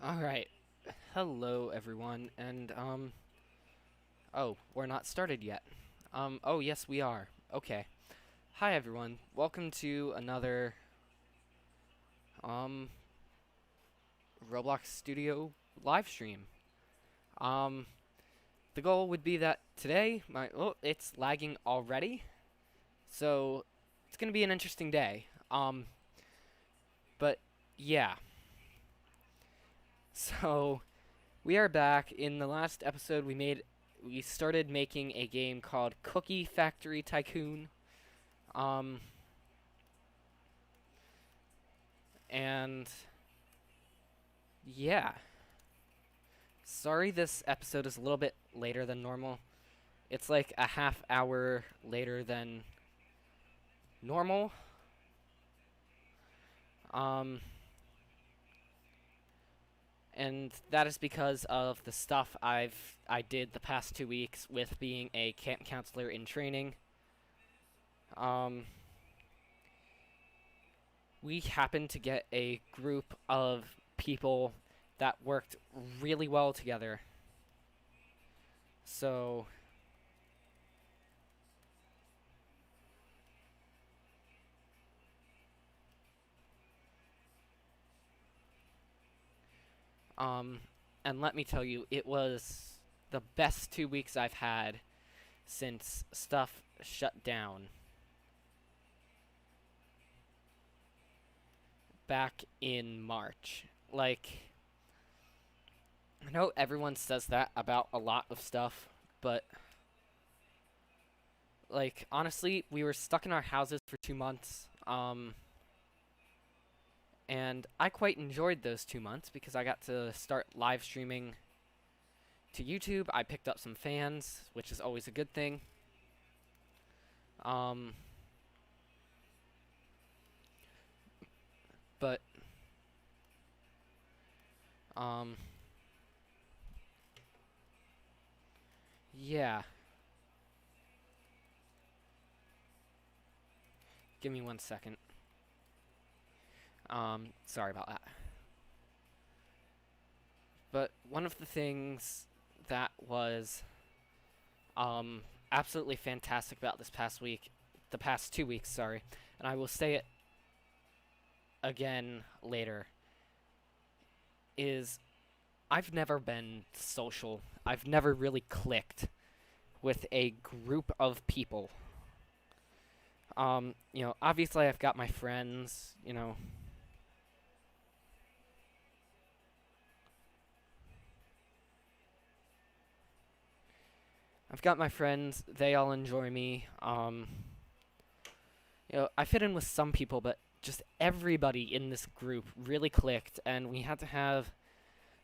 Alright. Hello, everyone, and, oh, we're not started yet. Oh, yes, we are. Okay. Hi, everyone. Welcome to another, um, Roblox Studio live stream. Um, the goal would be that today, oh, it's lagging already, so it's gonna be an interesting day. But, yeah. So, we are back. In the last episode, we started making a game called Cookie Factory Tycoon. Um, and yeah. Sorry this episode is a little bit later than normal. It's like a half hour later than normal. Um, and that is because of the stuff I did the past 2 weeks with being a camp counselor in training. Um, we happened to get a group of people that worked really well together. So, um, and let me tell you, it was the best 2 weeks I've had since stuff shut down back in March. Like, I know everyone says that about a lot of stuff, but like honestly, we were stuck in our houses for 2 months. And I quite enjoyed those 2 months because I got to start live streaming to YouTube. I picked up some fans, which is always a good thing. Um, but um, yeah. Give me 1 second. Sorry about that. But one of the things that was um absolutely fantastic about this past week, the past 2 weeks, sorry, and I will say it again later, is I've never been social. I've never really clicked with a group of people. Obviously I've got my friends, I've got my friends, they all enjoy me. I fit in with some people, but just everybody in this group really clicked, and we had to have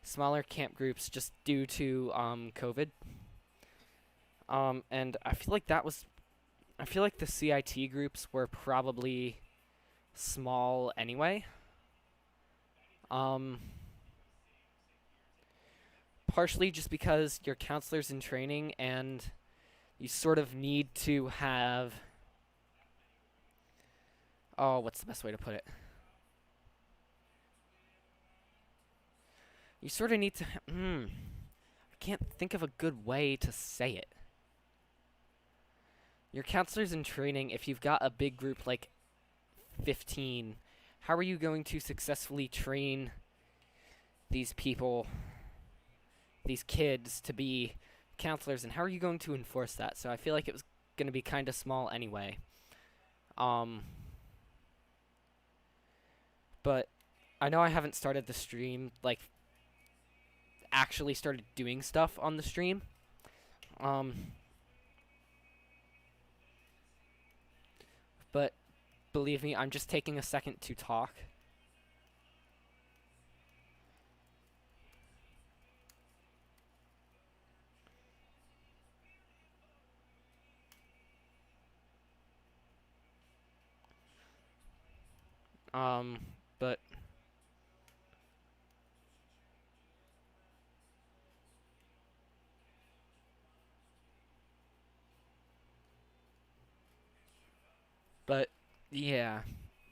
smaller camp groups just due to COVID. And I feel like the CIT groups were probably small anyway. Um, Partially just because you're counselors in training and you sort of need to have. Oh, what's the best way to put it? You sort of need to. I can't think of a good way to say it. Your counselors in training, if you've got a big group like 15, how are you going to successfully train these people, these kids, to be counselors, and how are you going to enforce that? So I feel like it was going to be kind of small anyway. Um, but I know I haven't started the stream, like, actually started doing stuff on the stream. Um, but believe me, I'm just taking a second to talk. Um, but but yeah,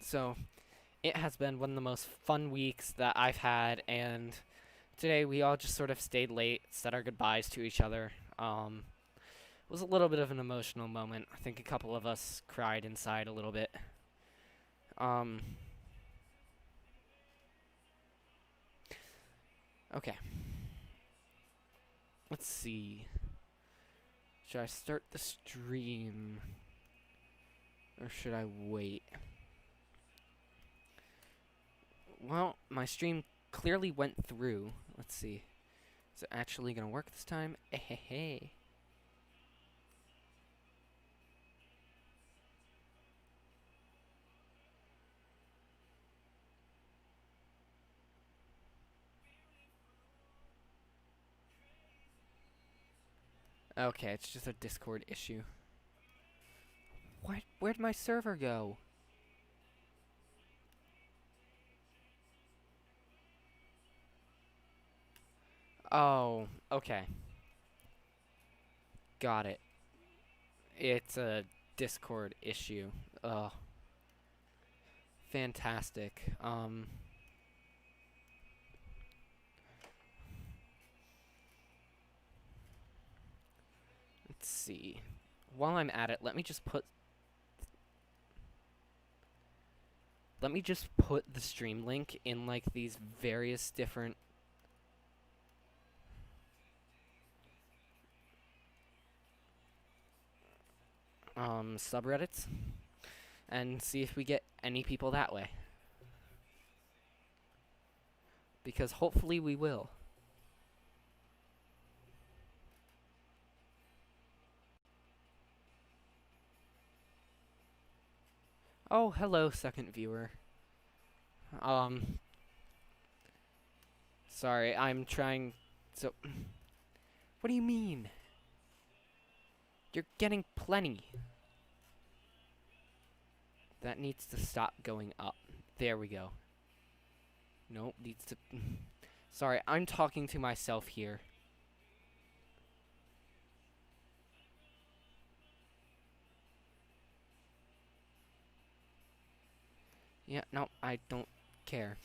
so it has been one of the most fun weeks that I've had, and Today we all just sort of stayed late, said our goodbyes to each other. It was a little bit of an emotional moment. I think a couple of us cried inside a little bit. Um, okay. Let's see. Should I start the stream? Or should I wait? Well, my stream clearly went through. Let's see. Is it actually gonna work this time? Hey. Okay, it's just a Discord issue. What? Where'd my server go? Oh, okay. Got it. It's a Discord issue. Oh, fantastic. Let's see. While I'm at it, let me just put the stream link in like these various different subreddits and see if we get any people that way. Because hopefully we will. Oh, hello, second viewer. Sorry, I'm trying. So, what do you mean? You're getting plenty. That needs to stop going up. There we go. Nope, needs to. Sorry, I'm talking to myself here. Yeah, no, I don't care.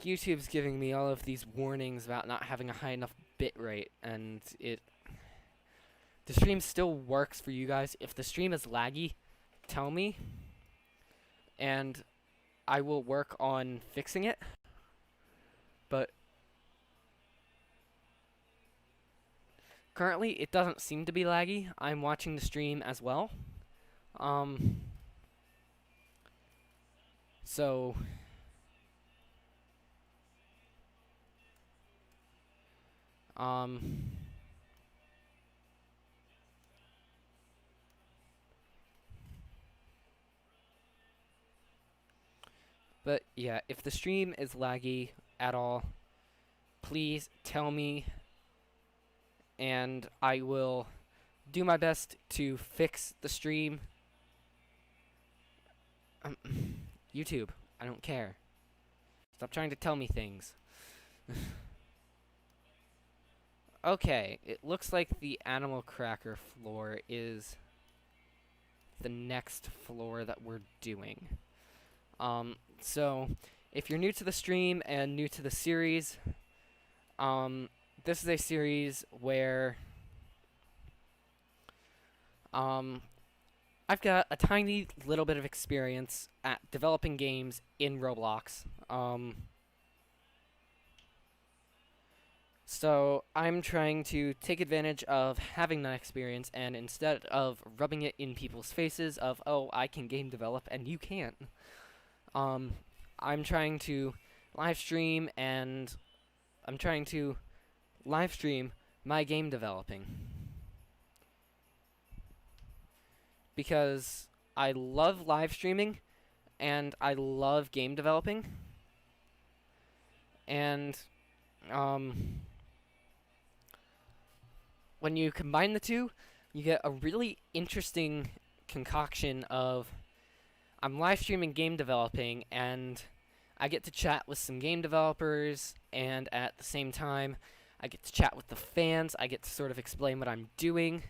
YouTube's giving me all of these warnings about not having a high enough bitrate, and the stream still works for you guys. If the stream is laggy, tell me, and I will work on fixing it. But currently, it doesn't seem to be laggy. I'm watching the stream as well. So but yeah, if the stream is laggy at all, please tell me, and I will do my best to fix the stream. YouTube, I don't care. Stop trying to tell me things. Okay, it looks like the animal cracker floor is the next floor that we're doing. So if you're new to the stream and new to the series, this is a series where I've got a tiny little bit of experience at developing games in Roblox. So I'm trying to take advantage of having that experience, and instead of rubbing it in people's faces of, oh, I can game develop and you can't, I'm trying to live stream, and I'm trying to live stream my game developing. Because I love live streaming, and I love game developing, and when you combine the two, you get a really interesting concoction of I'm live streaming game developing, and I get to chat with some game developers, and at the same time, I get to chat with the fans. I get to sort of explain what I'm doing.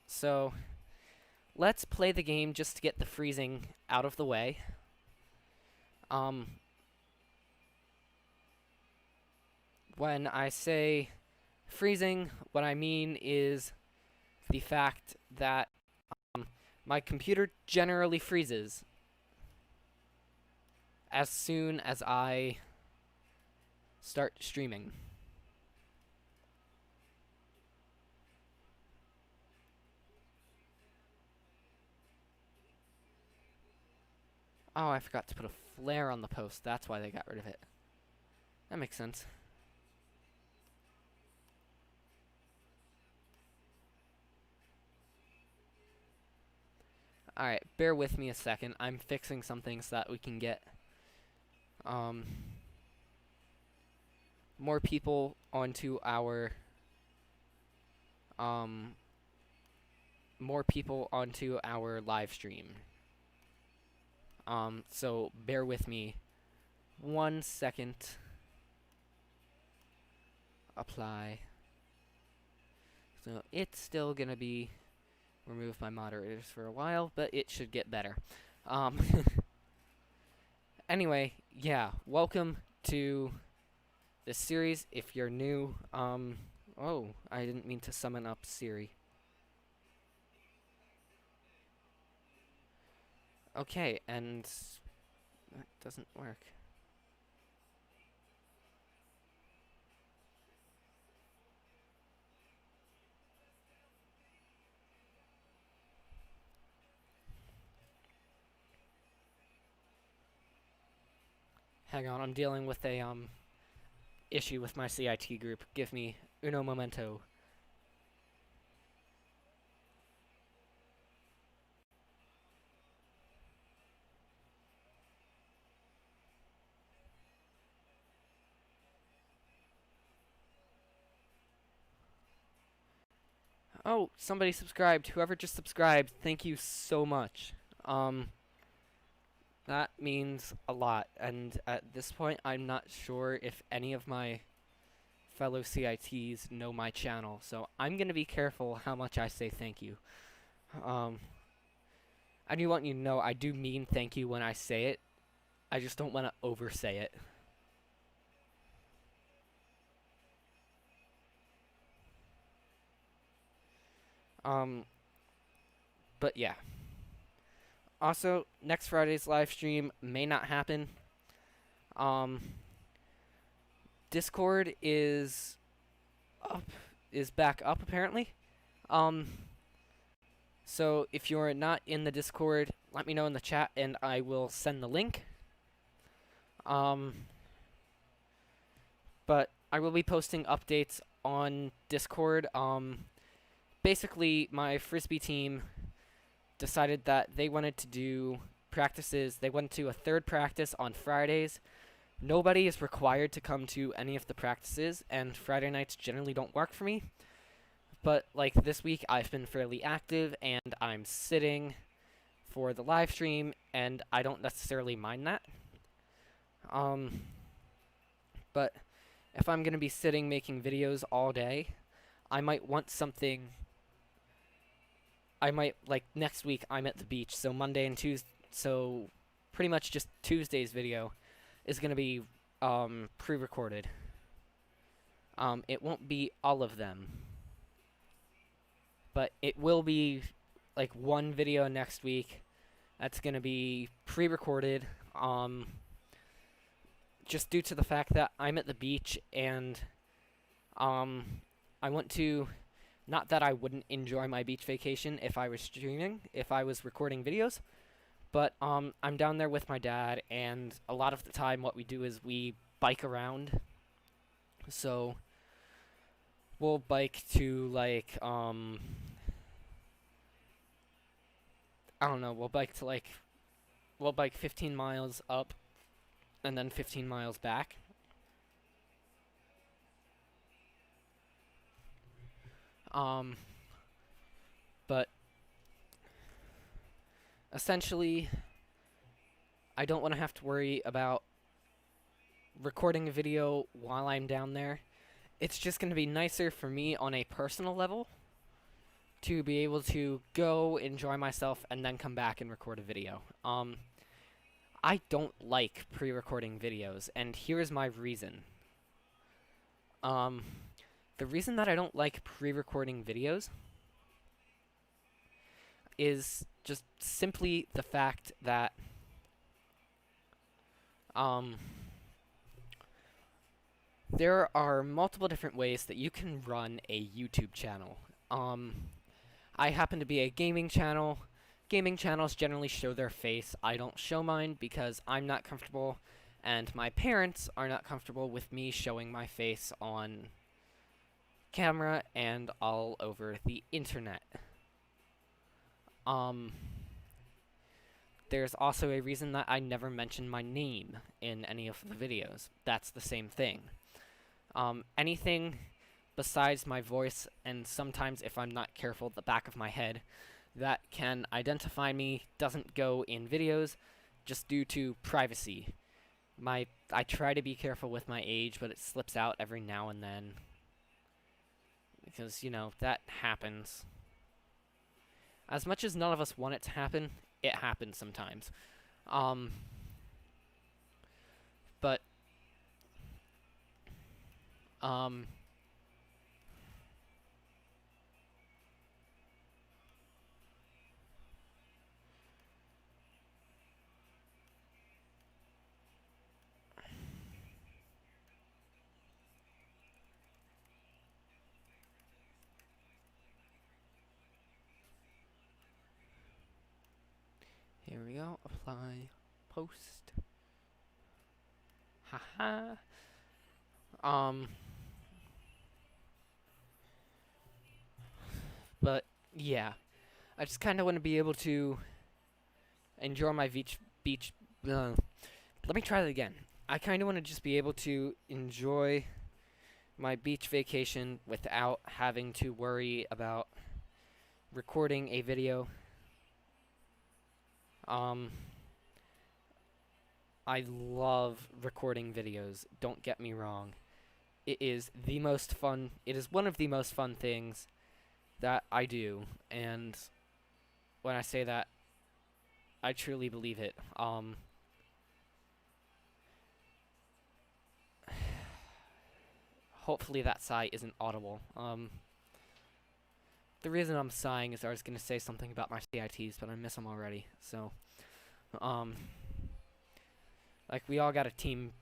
So let's play the game just to get the freezing out of the way. When I say freezing, what I mean is the fact that my computer generally freezes as soon as I start streaming. Oh, I forgot to put a flare on the post. That's why they got rid of it. That makes sense. Alright, bear with me a second. I'm fixing something so that we can get um, more people onto our um, live stream. So bear with me 1 second. Apply. So it's still gonna be remove my moderators for a while, but it should get better. Anyway, yeah, welcome to this series. If you're new, oh, I didn't mean to summon up Siri. Okay, and that doesn't work. Hang on, I'm dealing with a issue with my CIT group. Give me uno momento. Oh, somebody subscribed. Whoever just subscribed, thank you so much. That means a lot, and at this point, I'm not sure if any of my fellow CITs know my channel, so I'm gonna be careful how much I say thank you. I do want you to know I do mean thank you when I say it. I just don't want to oversay it. But yeah. Also, next Friday's live stream may not happen. Discord is back up apparently. So if you're not in the Discord, let me know in the chat and I will send the link. But I will be posting updates on Discord. Basically, my Frisbee team decided that they wanted to do practices. They went to a third practice on Fridays. Nobody is required to come to any of the practices, and Friday nights generally don't work for me. But, like, this week I've been fairly active, and I'm sitting for the live stream, and I don't necessarily mind that. But if I'm going to be sitting making videos all day, I might want something. I might, like, next week I'm at the beach, so Monday and Tuesday, so pretty much just Tuesday's video is going to be pre-recorded. It won't be all of them, but it will be, like, one video next week that's going to be pre-recorded, just due to the fact that I'm at the beach, and I want to, not that I wouldn't enjoy my beach vacation if I was streaming, if I was recording videos, but I'm down there with my dad, and a lot of the time what we do is we bike around. So we'll bike to, like, I don't know, we'll bike 15 miles up and then 15 miles back. But essentially, I don't want to have to worry about recording a video while I'm down there. It's just going to be nicer for me on a personal level to be able to go enjoy myself and then come back and record a video. I don't like pre-recording videos, and here's my reason. Um, the reason that I don't like pre-recording videos is just simply the fact that um, there are multiple different ways that you can run a YouTube channel. Um, I happen to be a gaming channel. Gaming channels generally show their face. I don't show mine because I'm not comfortable, and my parents are not comfortable with me showing my face on camera and all over the internet. Um, there's also a reason that I never mention my name in any of the videos. That's the same thing. Anything besides my voice, and sometimes if I'm not careful, the back of my head, that can identify me doesn't go in videos just due to privacy. I try to be careful with my age, but it slips out every now and then. Because, you know, that happens. As much as none of us want it to happen, it happens sometimes. But, um, here we go. Apply. Post. Haha. But, yeah. I just kind of want to be able to enjoy my beach. Let me try that again. I kind of want to just be able to enjoy my beach vacation without having to worry about recording a video. I love recording videos, don't get me wrong. It is the most fun, it is one of the most fun things that I do, and when I say that, I truly believe it. Hopefully that sigh isn't audible. The reason I'm sighing is I was going to say something about my CITs, but I miss them already, so, like, we all got a team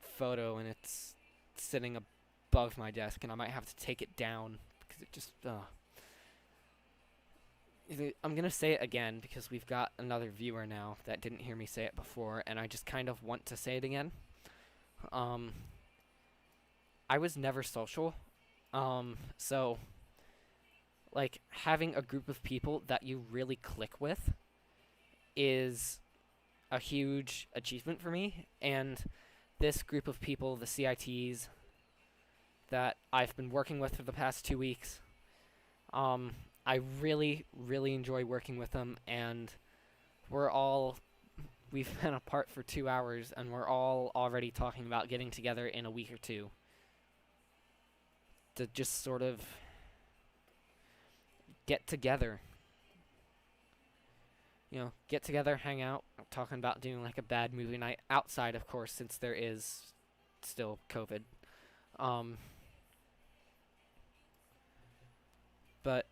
photo, and it's sitting above my desk, and I might have to take it down, because it just, I'm going to say it again, because we've got another viewer now that didn't hear me say it before, and I just kind of want to say it again. I was never social, so, like, having a group of people that you really click with is a huge achievement for me, and this group of people, the CITs, that I've been working with for the past 2 weeks, I really, really enjoy working with them, and we've been apart for 2 hours, and we're all already talking about getting together in a week or two to just sort of get together. You know, get together, hang out, talking about doing like a bad movie night outside, of course, since there is still COVID. But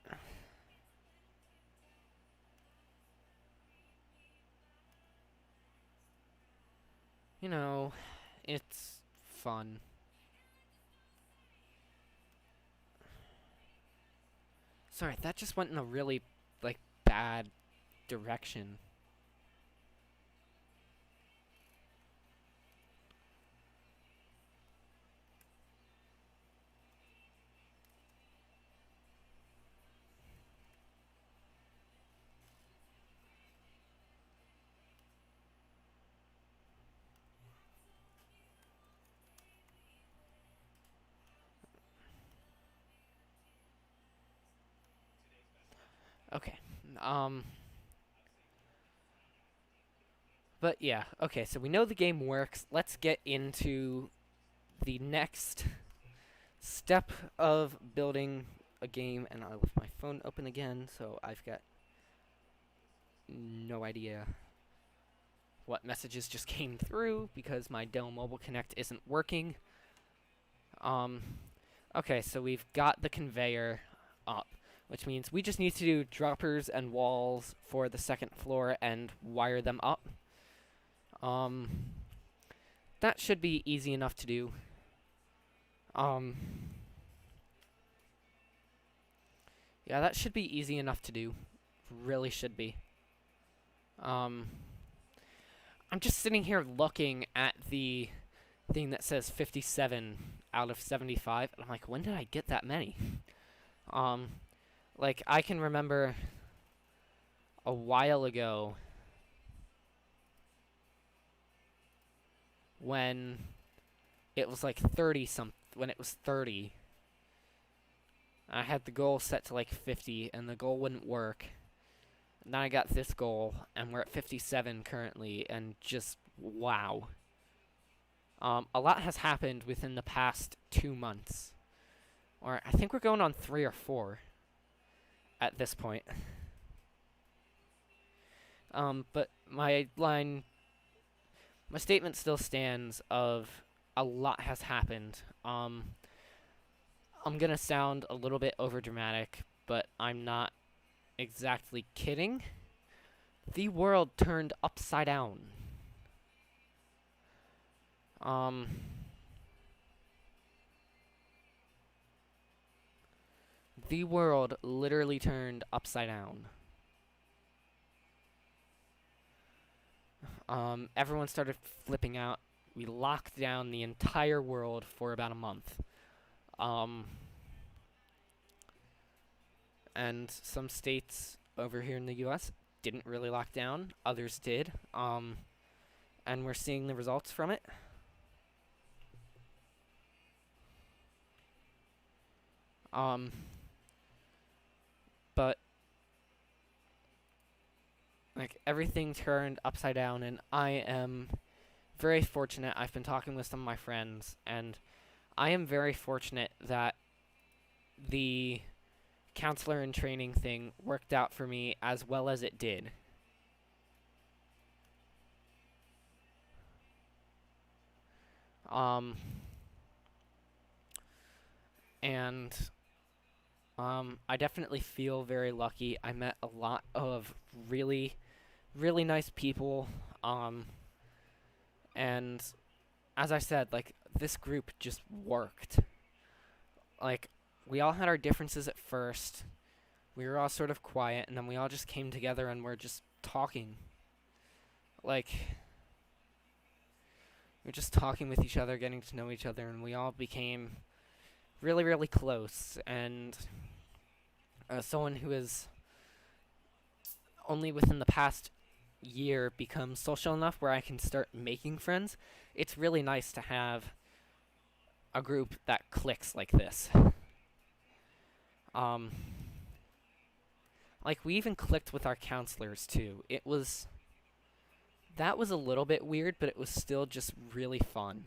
you know, it's fun. Sorry, that just went in a really like bad direction. Okay. But yeah, okay, so we know the game works. Let's get into the next step of building a game, and I left my phone open again, so I've got no idea what messages just came through because my Dell Mobile Connect isn't working. Um, okay, so we've got the conveyor up, which means we just need to do droppers and walls for the second floor and wire them up. Um, that should be easy enough to do. Um, yeah, that should be easy enough to do. Really should be. Um, I'm just sitting here looking at the thing that says 57 out of 75, and I'm like, when did I get that many? Um, like, I can remember a while ago when it was like 30 when it was 30. I had the goal set to like 50, and the goal wouldn't work. And then I got this goal, and we're at 57 currently, and just wow. A lot has happened within the past 2 months. Or I think we're going on 3 or 4 at this point. But my statement still stands of a lot has happened. I'm gonna sound a little bit overdramatic, but I'm not exactly kidding. The world turned upside down. The world literally turned upside down. Everyone started flipping out. We locked down the entire world for about a month. And some states over here in the US didn't really lock down. Others did. And we're seeing the results from it. But like everything turned upside down, and I am very fortunate. I've been talking with some of my friends, and I am very fortunate that the counselor in training thing worked out for me as well as it did. And I definitely feel very lucky. I met a lot of really, really nice people. And as I said, like, this group just worked. Like, we all had our differences at first. We were all sort of quiet, and then we all just came together and we're just talking. Like, we're just talking with each other, getting to know each other, and we all became really, really close. And someone who has only within the past year become social enough where I can start making friends, it's really nice to have a group that clicks like this. Like, we even clicked with our counselors, too. That was a little bit weird, but it was still just really fun.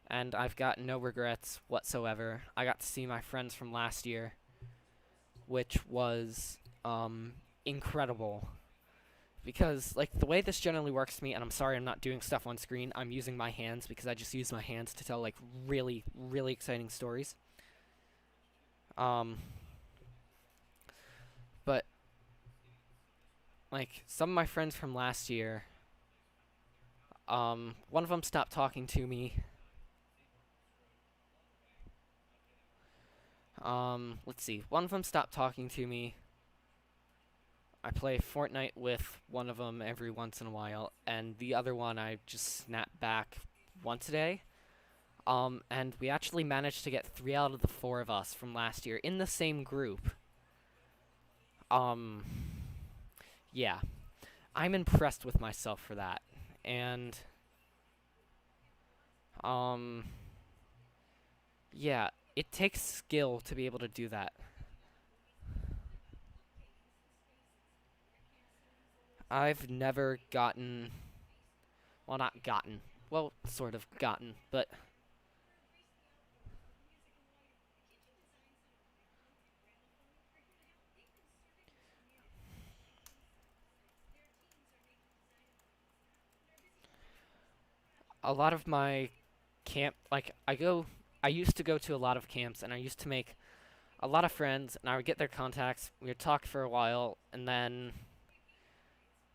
And I've got no regrets whatsoever. I got to see my friends from last year, which was, incredible. Because, like, the way this generally works to me, and I'm sorry I'm not doing stuff on screen, I'm using my hands because I just use my hands to tell, like, really, really exciting stories. But, like, some of my friends from last year, one of them stopped talking to me. Let's see. One of them stopped talking to me. I play Fortnite with one of them every once in a while, and the other one I just snap back once a day. And we actually managed to get 3 out of the 4 of us from last year in the same group. Yeah. I'm impressed with myself for that. And, yeah, it takes skill to be able to do that. I've never gotten, well, not gotten, well, sort of gotten, but a lot of my camp, like, I go I used to go to a lot of camps, and I used to make a lot of friends, and I would get their contacts. We would talk for a while, and then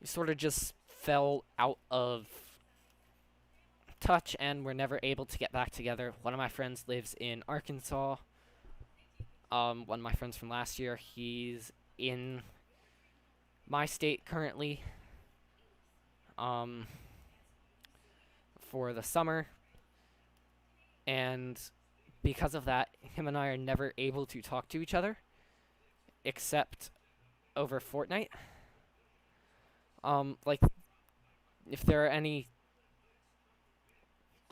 we sort of just fell out of touch, and we're never able to get back together. One of my friends lives in Arkansas. One of my friends from last year, he's in my state currently. For the summer, and because of that, him and I are never able to talk to each other, except over Fortnite. Like, if there are any,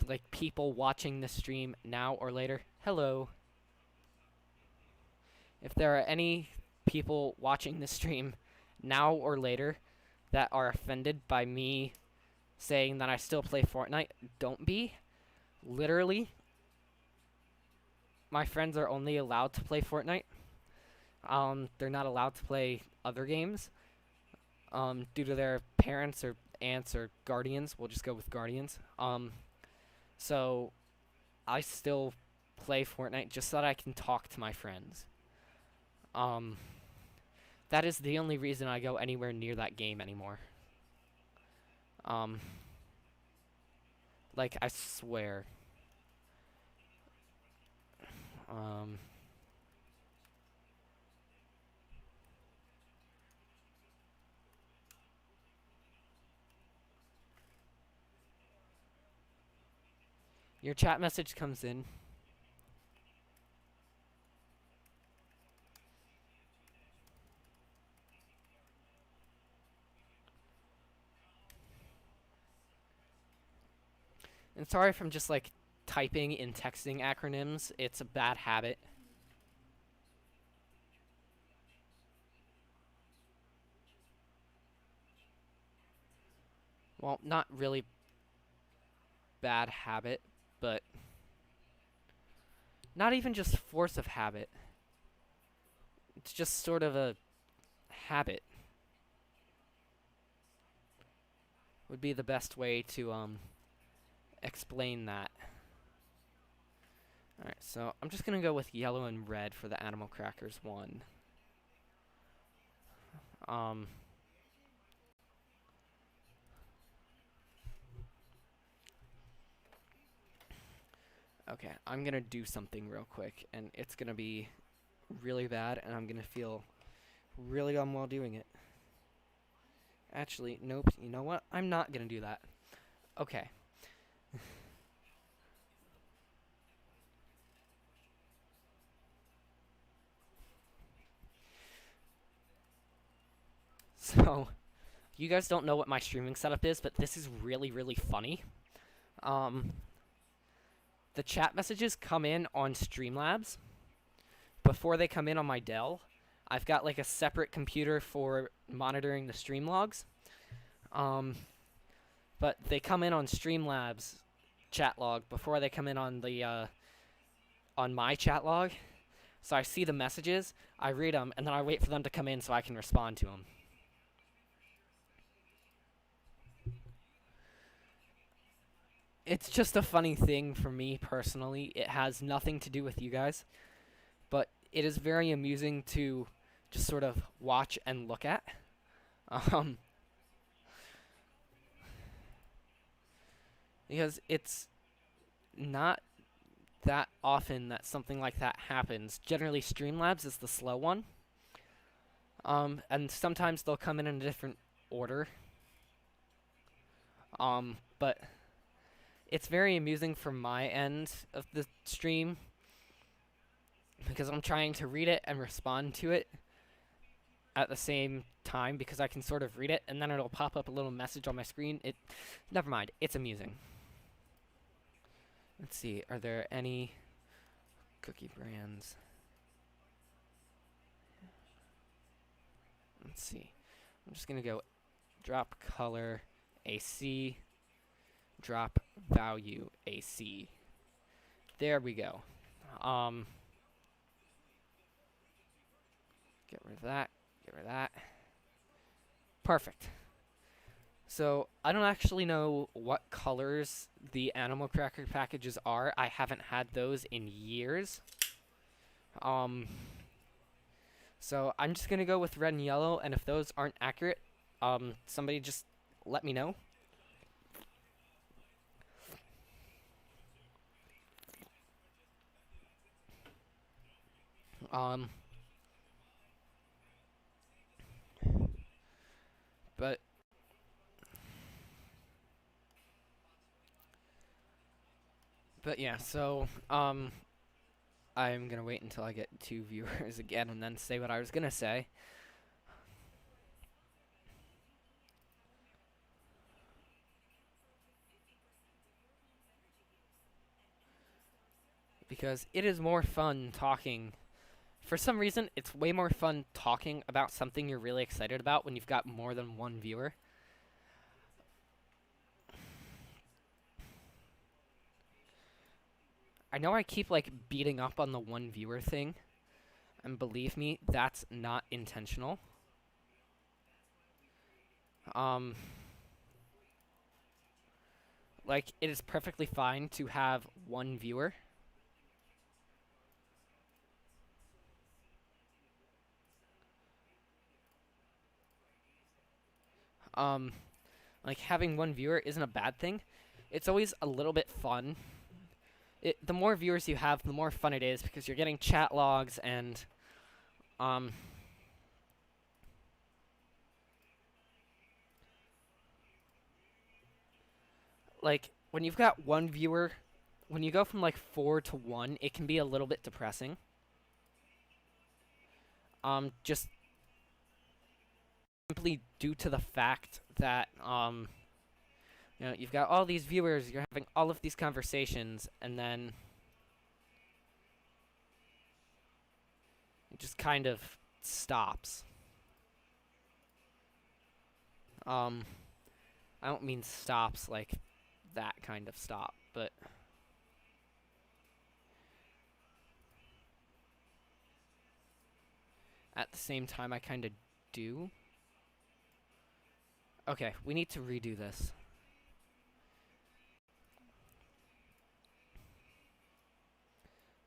like, people watching this stream now or later, hello. If there are any people watching this stream now or later that are offended by me saying that I still play Fortnite, don't be. Literally, my friends are only allowed to play Fortnite. They're not allowed to play other games. Due to their parents or aunts or guardians. We'll just go with guardians. So I still play Fortnite just so that I can talk to my friends. That is the only reason I go anywhere near that game anymore. Like, I swear. Your chat message comes in. And sorry if I'm just, like, typing in texting acronyms. It's a bad habit. Well, not really bad habit, but not even just force of habit. It's just sort of a habit. Would be the best way to explain that. Alright, so I'm just gonna go with yellow and red for the animal crackers one. Okay, I'm gonna do something real quick, and it's gonna be really bad, and I'm gonna feel really dumb while doing it. Actually, nope, you know what? I'm not gonna do that. Okay. So, you guys don't know what my streaming setup is, but this is really, really funny. The chat messages come in on Streamlabs before they come in on my Dell. I've got like a separate computer for monitoring the stream logs. But they come in on Streamlabs chat log before they come in on the on my chat log. So I see the messages, I read them, and then I wait for them to come in so I can respond to them. It's just a funny thing for me personally. It has nothing to do with you guys, but it is very amusing to just sort of watch and look at. Because it's not that often that something like that happens. Generally, Streamlabs is the slow one. And sometimes they'll come in a different order. But it's very amusing from my end of the stream because I'm trying to read it and respond to it at the same time because I can sort of read it and then it'll pop up a little message on my screen. Never mind. It's amusing. Let's see. Are there any cookie brands? Let's see. I'm just going to go drop color AC, drop value AC. There we go. Get rid of that. Get rid of that. Perfect. So I don't actually know what colors the animal cracker packages are. I haven't had those in years. Um, so I'm just gonna go with red and yellow, and if those aren't accurate, somebody just let me know. Um, but yeah, so I'm gonna wait until I get two viewers again and then say what I was gonna say. Because it is more fun talking. For some reason, it's way more fun talking about something you're really excited about when you've got more than one viewer. I know I keep like beating up on the one viewer thing, and believe me, that's not intentional. Um, like it is perfectly fine to have one viewer. Um, like having one viewer isn't a bad thing. It's always a little bit fun. The more viewers you have, the more fun it is because you're getting chat logs and um like when you've got one viewer, when you go from like 4 to 1, it can be a little bit depressing. Just simply due to the fact that you've got all these viewers, you're having all of these conversations, and then it just kind of stops. Um, I don't mean stops like that kind of stop, but at the same time, I kind of do. Okay, we need to redo this.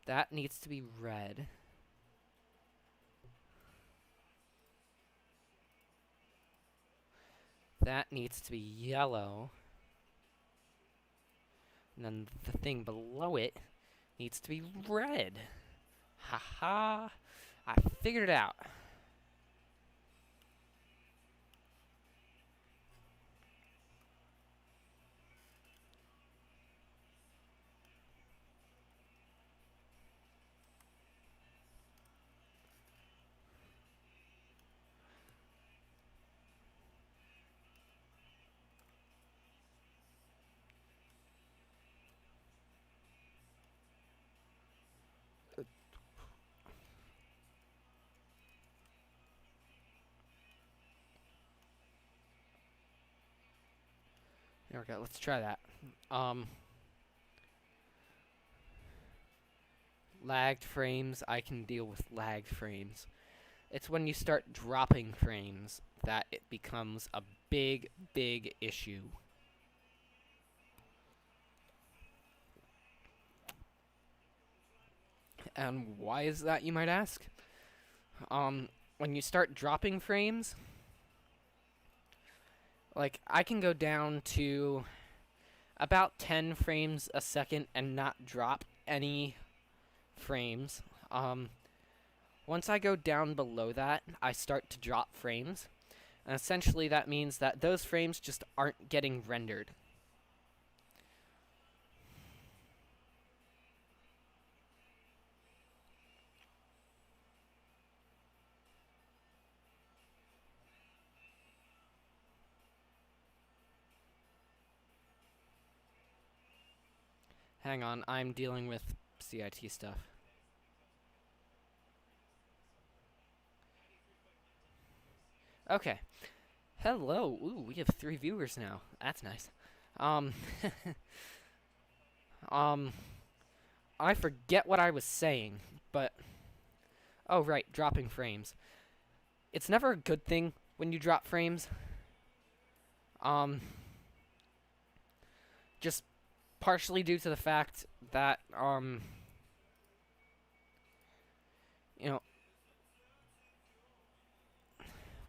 That needs to be red. That needs to be yellow. And then the thing below it needs to be red. Haha. I figured it out. There we go. Let's try that. Lagged frames. I can deal with lagged frames. It's when you start dropping frames that it becomes a big, big issue. And why is that, you might ask? When you start dropping frames, like, I can go down to about 10 frames a second and not drop any frames. Once I go down below that, I start to drop frames. And essentially that means that those frames just aren't getting rendered. Hang on, I'm dealing with CIT stuff. Okay. Hello. Ooh, we have 3 viewers now. That's nice. Um, um, I forget what I was saying, but oh right, dropping frames. It's never a good thing when you drop frames. Um, just partially due to the fact that, you know,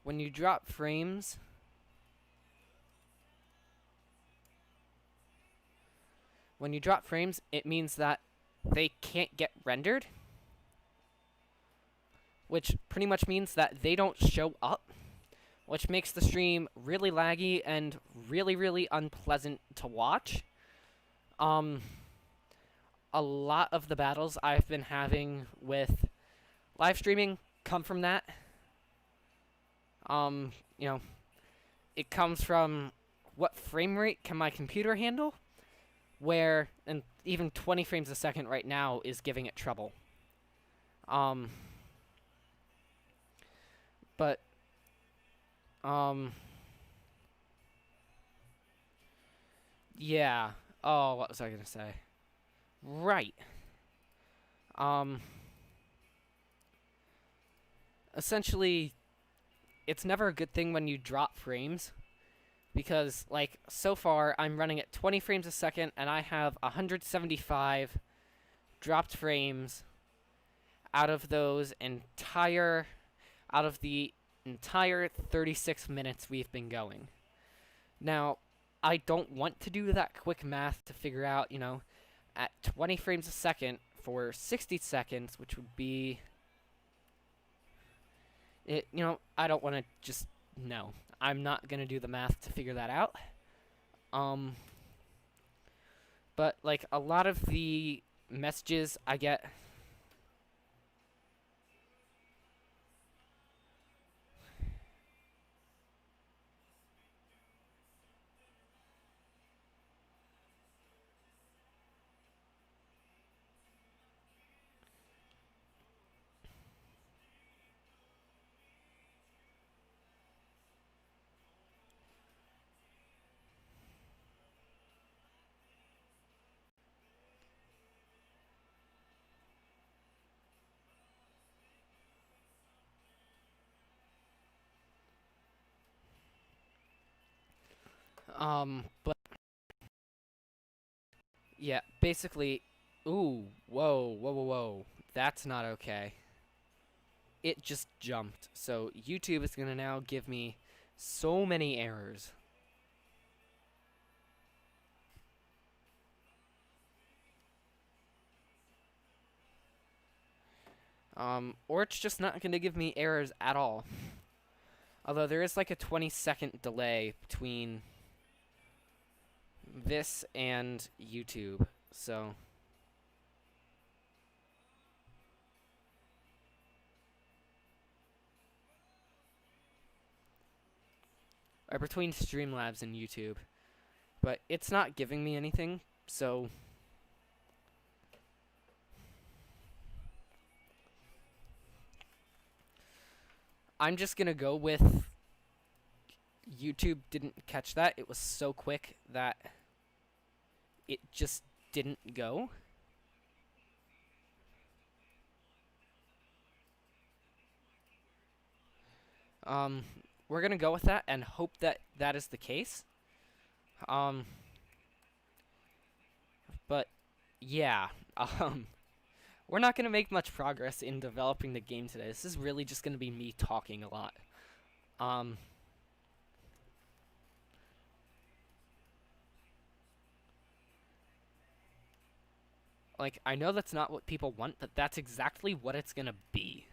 when you drop frames, it means that they can't get rendered, which pretty much means that they don't show up, which makes the stream really laggy and really, really unpleasant to watch. A lot of the battles I've been having with live streaming come from that. You know, it comes from what frame rate can my computer handle, where, and even 20 frames a second right now is giving it trouble. But, yeah. Oh, what was I gonna say? Right. Essentially, it's never a good thing when you drop frames, because, like, so far, I'm running at 20 frames a second, and I have 175 dropped frames out of the entire 36 minutes we've been going. Now, I don't want to do that quick math to figure out, at 20 frames a second for 60 seconds, which would be... I don't want to just... No. I'm not going to do the math to figure that out. But, like, a lot of the messages I get... but... Yeah, basically... Ooh, whoa, whoa, whoa, whoa. That's not okay. It just jumped. So YouTube is going to now give me so many errors. Or it's just not going to give me errors at all. Although there is like a 20-second delay between this and YouTube, so... Or between Streamlabs and YouTube. But it's not giving me anything, so... I'm just gonna go with... YouTube didn't catch that. It was so quick that it just didn't go. We're gonna go with that and hope that that is the case. But yeah, we're not gonna make much progress in developing the game today. This is really just gonna be me talking a lot. Like, I know that's not what people want, but that's exactly what it's gonna be.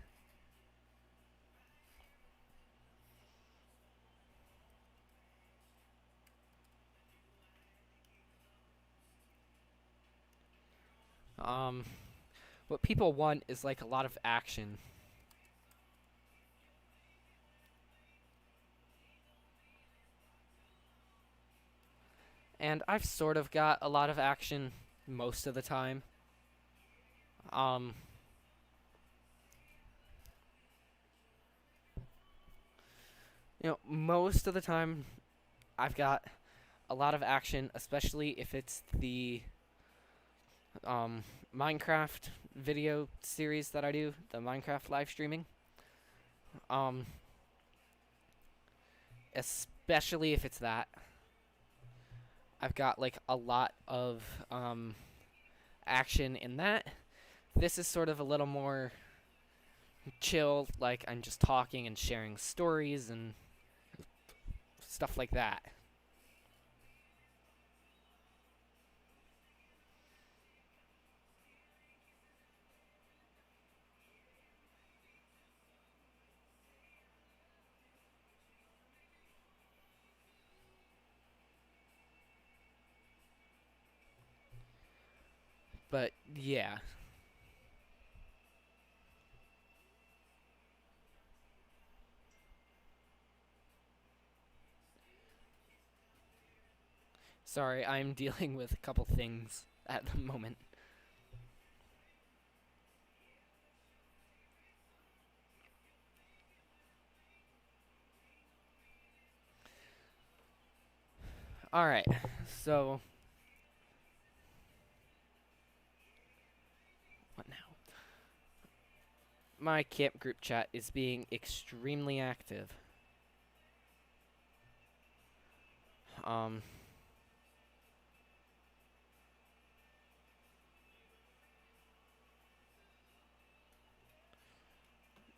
What people want is, like, a lot of action. And I've sort of got a lot of action most of the time. Most of the time, I've got a lot of action, especially if it's the Minecraft video series that I do, the Minecraft live streaming. especially if it's that. I've got like a lot of action in that. This is sort of a little more chill, like I'm just talking and sharing stories and stuff like that. But yeah. Sorry, I'm dealing with a couple things at the moment. Alright, so what now? My camp group chat is being extremely active. Um,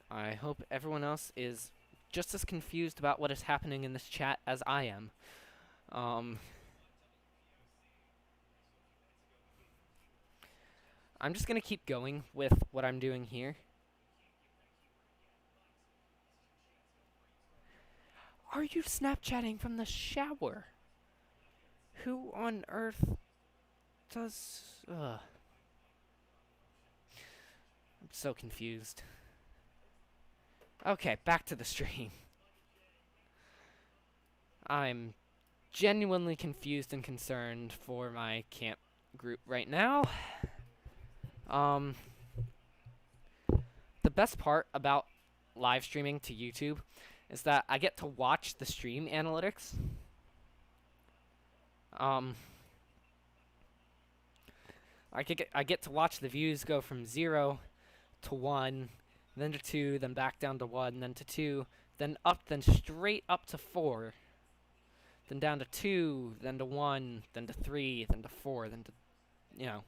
I hope everyone else is just as confused about what is happening in this chat as I am. Um, I'm just gonna keep going with what I'm doing here. Are you Snapchatting from the shower? Who on earth does... Ugh. I'm so confused. Okay, back to the stream. I'm genuinely confused and concerned for my camp group right now. Um, the best part about live streaming to YouTube is that I get to watch the stream analytics. I get to watch the views go from 0 to 1, then to 2, then back down to 1, then to 2, then up, then straight up to 4, then down to 2, then to 1, then to 3, then to 4, then to, you know.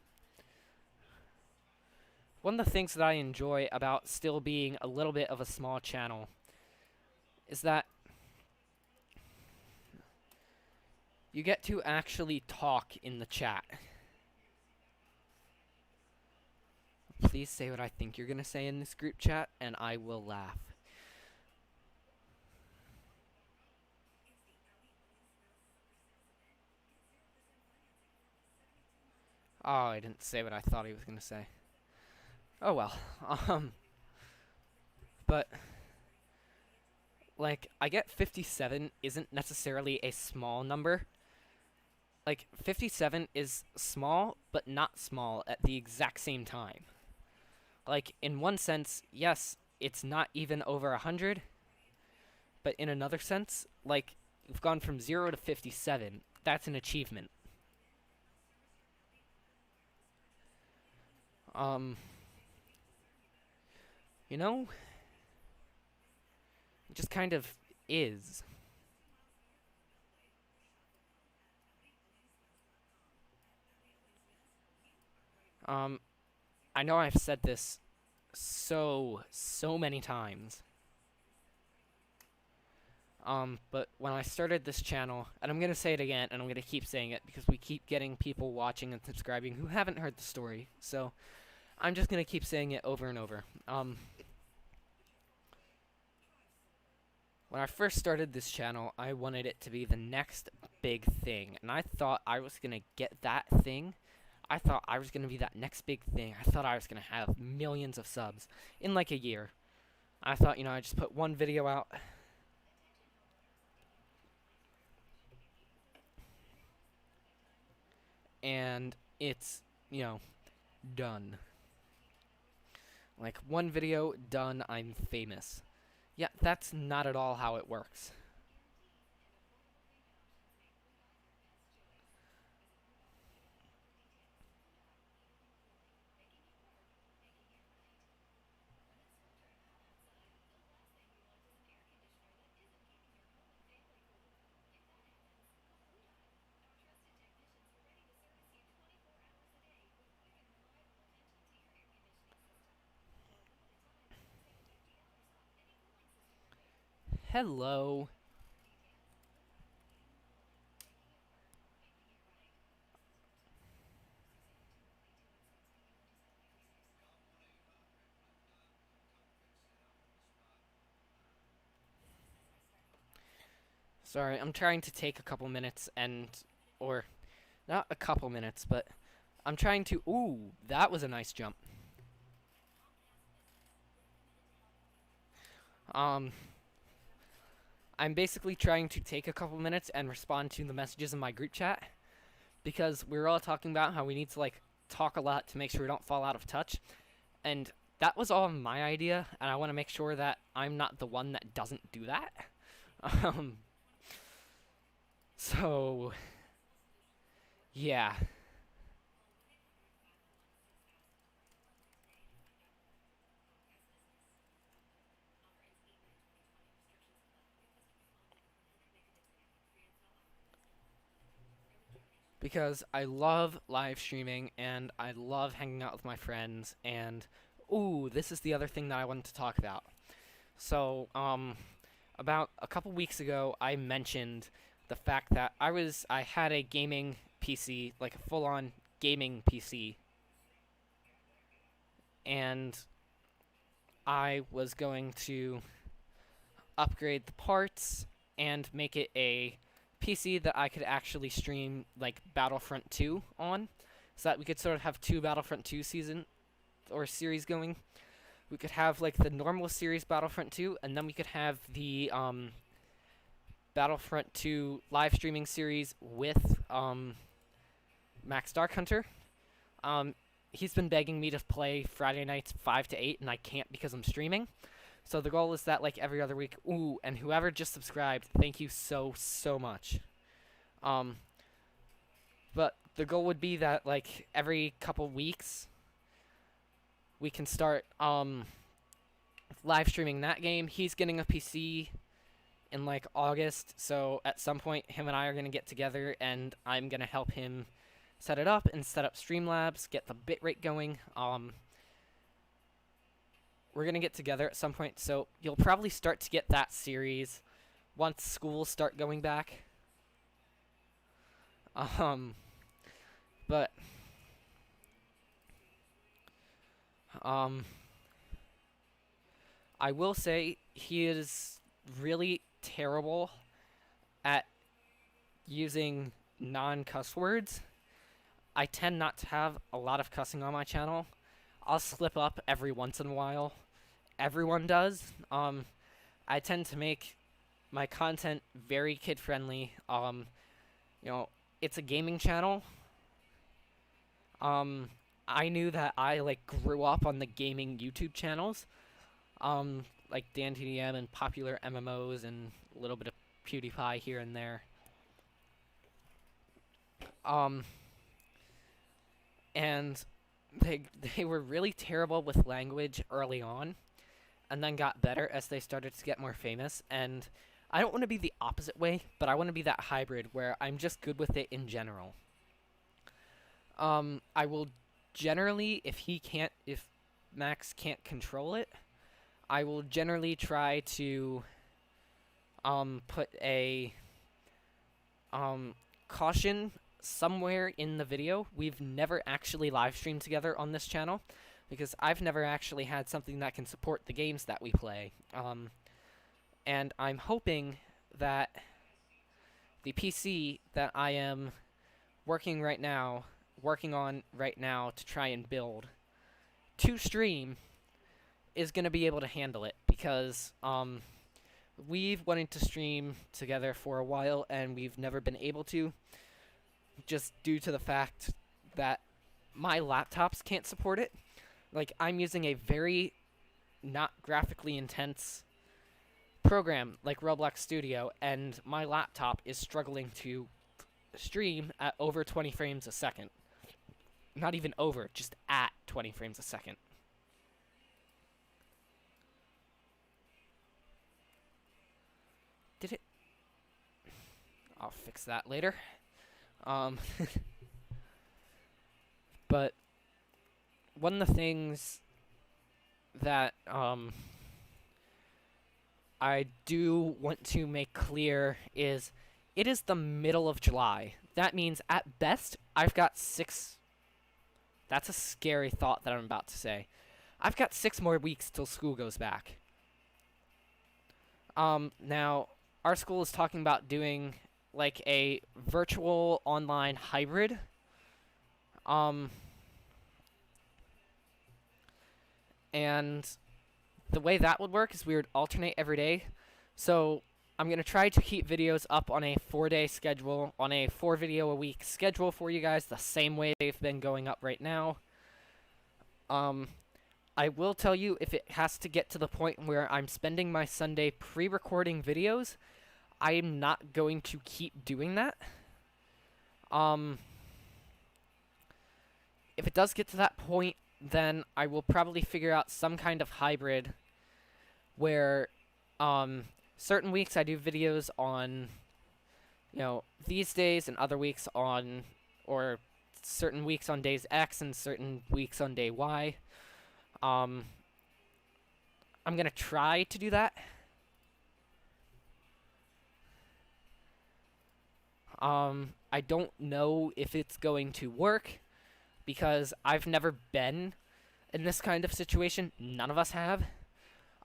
One of the things that I enjoy about still being a little bit of a small channel is that you get to actually talk in the chat. Please say what I think you're gonna say in this group chat, and I will laugh. Oh, I didn't say what I thought he was gonna say. Oh well. But like, I get 57 isn't necessarily a small number. Like, 57 is small, but not small at the exact same time. Like, in one sense, yes, it's not even over 100, but in another sense, like, you've gone from 0 to 57. That's an achievement. You know, it just kind of is. I know I've said this so many times. But when I started this channel, and I'm gonna say it again, and I'm gonna keep saying it because we keep getting people watching and subscribing who haven't heard the story, so I'm just gonna keep saying it over and over. When I first started this channel, I wanted it to be the next big thing, and I thought I was gonna get that thing. I thought I was gonna be that next big thing. I thought I was gonna have millions of subs in like a year. I thought, you know, I just put one video out. And it's, you know, done. Like, one video, done, I'm famous. Yeah, that's not at all how it works. Hello. Sorry, I'm trying to take a couple minutes or not a couple minutes, but I'm trying to. Ooh, that was a nice jump. Um, I'm basically trying to take a couple minutes and respond to the messages in my group chat because we were all talking about how we need to like talk a lot to make sure we don't fall out of touch, and that was all my idea, and I want to make sure that I'm not the one that doesn't do that. Um, so yeah. Because I love live streaming and I love hanging out with my friends. And ooh, this is the other thing that I wanted to talk about. So, about a couple weeks ago, I mentioned the fact that I had a gaming PC, like a full-on gaming PC, and I was going to upgrade the parts and make it a PC that I could actually stream like Battlefront 2 on, so that we could sort of have two Battlefront 2 season or series going. We could have like the normal series Battlefront 2, and then we could have the Battlefront 2 live streaming series with Max Dark Hunter. Um, he's been begging me to play Friday nights 5 to 8, and I can't because I'm streaming. So the goal is that like every other week. Ooh, and whoever just subscribed, thank you so much. Um, but the goal would be that like every couple weeks we can start live streaming that game. He's getting a PC in like August, so at some point him and I are gonna get together and I'm gonna help him set it up and set up Streamlabs, get the bitrate going. We're gonna get together at some point, so you'll probably start to get that series once schools start going back. Um, but um, I will say he is really terrible at using non-cuss words. I tend not to have a lot of cussing on my channel. I'll slip up every once in a while. Everyone does. I tend to make my content very kid-friendly. You know, it's a gaming channel. I knew that I like grew up on the gaming YouTube channels. Like DanTDM and popular MMOs and a little bit of PewDiePie here and there. Um, and they were really terrible with language early on, and then got better as they started to get more famous. And I don't want to be the opposite way, but I want to be that hybrid where I'm just good with it in general. I will generally, if Max can't control it, I will generally try to put a caution somewhere in the video. We've never actually live streamed together on this channel because I've never actually had something that can support the games that we play. And I'm hoping that the PC that I am working on right now to try and build to stream is going to be able to handle it because we've wanted to stream together for a while and we've never been able to, just due to the fact that my laptops can't support it. Like, I'm using a very not graphically intense program like Roblox Studio, and my laptop is struggling to stream at over 20 frames a second. Not even over, just at 20 frames a second. Did it? I'll fix that later. But one of the things that I do want to make clear is it is the middle of July. That means at best I've got 6. That's a scary thought that I'm about to say. I've got 6 more weeks till school goes back. Now our school is talking about doing like a virtual online hybrid. Um and the way that would work is we would alternate every day. So I'm going to try to keep videos up on a 4-day schedule, on a 4 video a week schedule for you guys, the same way they've been going up right now. I will tell you, if it has to get to the point where I'm spending my Sunday pre-recording videos, I'm not going to keep doing that. If it does get to that point, then I will probably figure out some kind of hybrid where certain weeks I do videos on, these days, and other weeks on, or certain weeks on days X and certain weeks on day Y. I'm going to try to do that. I don't know if it's going to work because I've never been in this kind of situation. None of us have.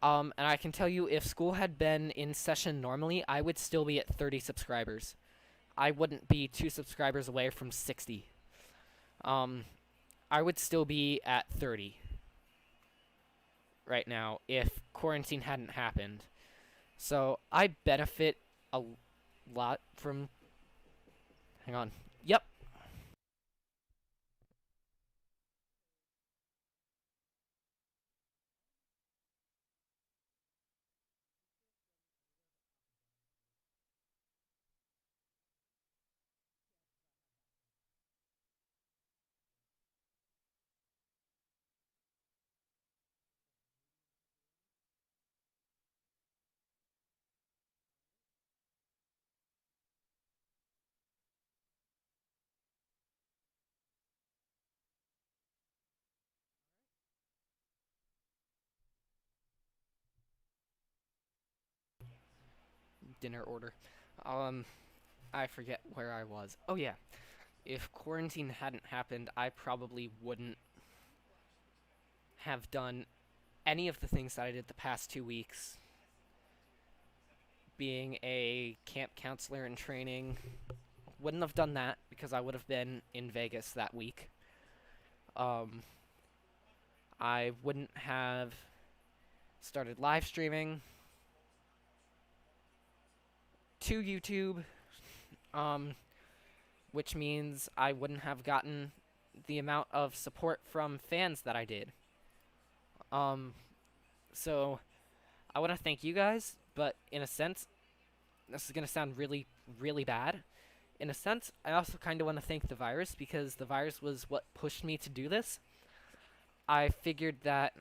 And I can tell you, if school had been in session normally, I would still be at 30 subscribers. I wouldn't be 2 subscribers away from 60. I would still be at 30 right now if quarantine hadn't happened. So I benefit a lot from... Hang on. Yep. Dinner order. I forget where I was. Oh yeah. If quarantine hadn't happened, I probably wouldn't have done any of the things that I did the past 2 weeks. Being a camp counselor in training, wouldn't have done that because I would have been in Vegas that week. I wouldn't have started live streaming to YouTube, which means I wouldn't have gotten the amount of support from fans that I did. So I want to thank you guys, but in a sense, this is going to sound really, really bad. In a sense, I also kind of want to thank the virus because the virus was what pushed me to do this. I figured that,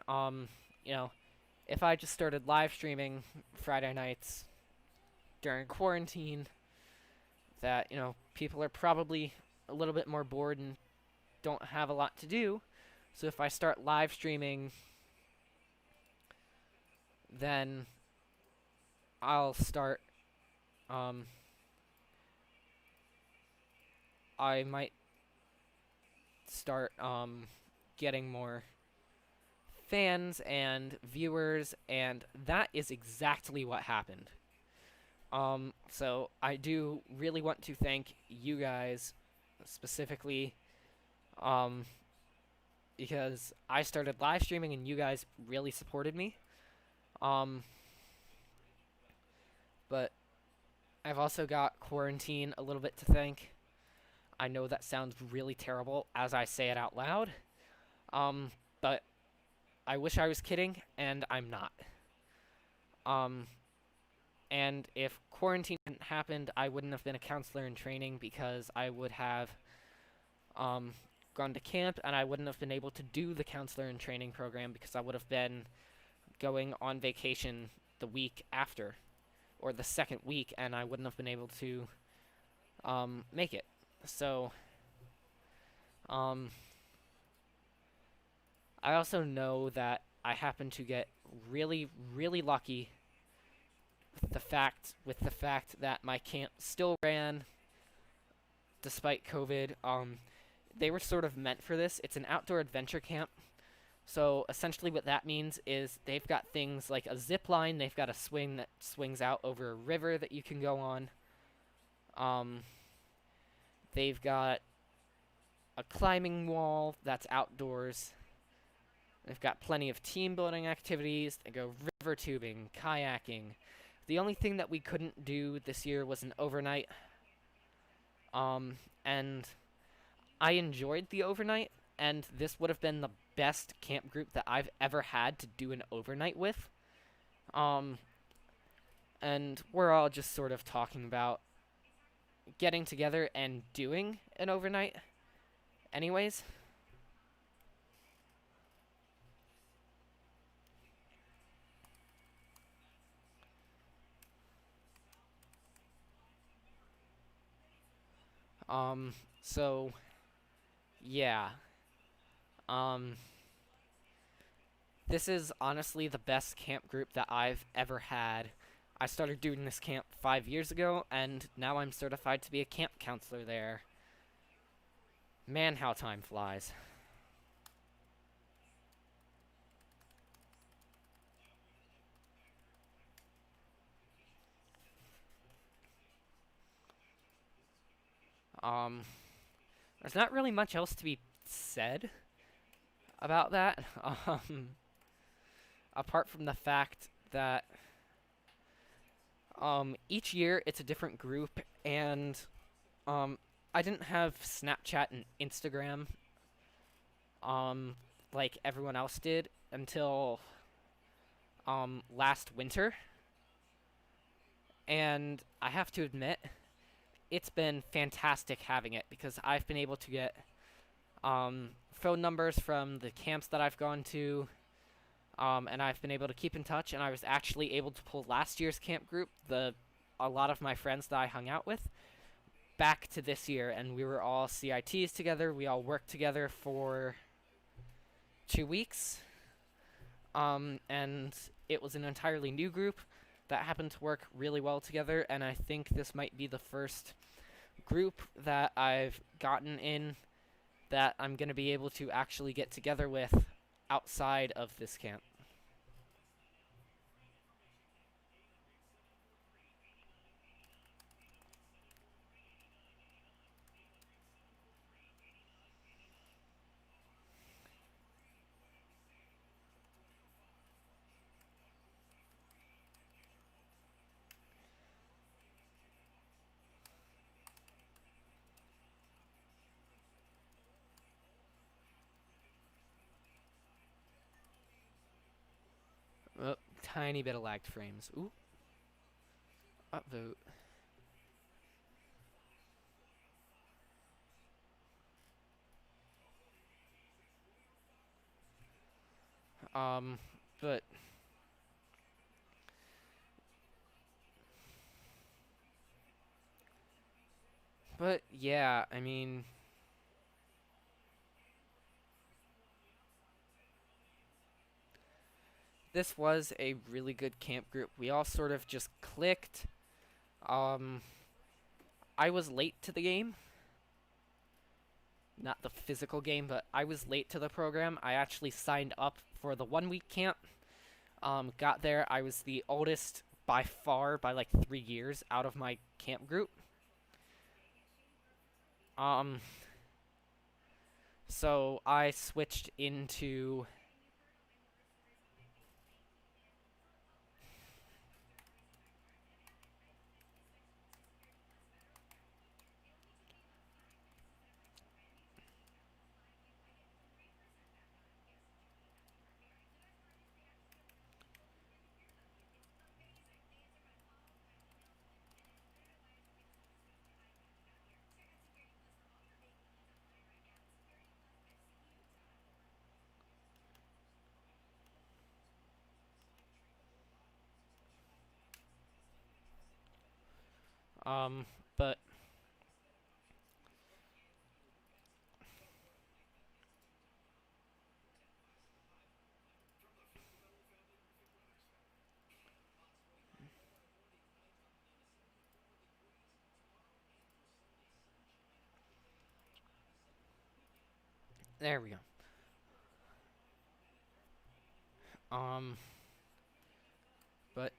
if I just started live streaming Friday nights during quarantine, that, people are probably a little bit more bored and don't have a lot to do. So if I start live streaming, then I'll start, I might start, getting more fans and viewers, and that is exactly what happened. So I do really want to thank you guys specifically, because I started live streaming and you guys really supported me. But I've also got quarantine a little bit to thank. I know that sounds really terrible as I say it out loud. But I wish I was kidding, and I'm not. And if quarantine hadn't happened, I wouldn't have been a counselor in training because I would have gone to camp, and I wouldn't have been able to do the counselor in training program because I would have been going on vacation the week after, or the second week, and I wouldn't have been able to make it. So, I also know that I happen to get really, really lucky with the fact that my camp still ran despite COVID. They were sort of meant for this. It's an outdoor adventure camp. So essentially, what that means is they've got things like a zip line. They've got a swing that swings out over a river that you can go on. Um, they've got a climbing wall that's outdoors. They've got plenty of team building activities. They go river tubing, kayaking. The only thing that we couldn't do this year was an overnight. And I enjoyed the overnight, and this would have been the best camp group that I've ever had to do an overnight with. Um, and we're all just sort of talking about getting together and doing an overnight, anyways. Um, so yeah. Um, this is honestly the best camp group that I've ever had. I started doing this camp 5 years ago, and now I'm certified to be a camp counselor there. Man, how time flies. Um, there's not really much else to be said about that. Apart from the fact that each year it's a different group, and um, I didn't have Snapchat and Instagram um, like everyone else did until last winter, and I have to admit it's been fantastic having it because I've been able to get phone numbers from the camps that I've gone to, and I've been able to keep in touch. And I was actually able to pull last year's camp group, a lot of my friends that I hung out with, back to this year, and we were all CITs together. We all worked together for 2 weeks, and it was an entirely new group that happened to work really well together. And I think this might be the first group that I've gotten in that I'm going to be able to actually get together with outside of this camp. Oh, tiny bit of lagged frames. Ooh, upvote. Um, but yeah, I mean, this was a really good camp group. We all sort of just clicked. Um, I was late to the game. Not the physical game, but I was late to the program. I actually signed up for the 1 week camp. Got there. I was the oldest by far, by like 3 years, out of my camp group. Um, so I switched into um, but There we go. Um, but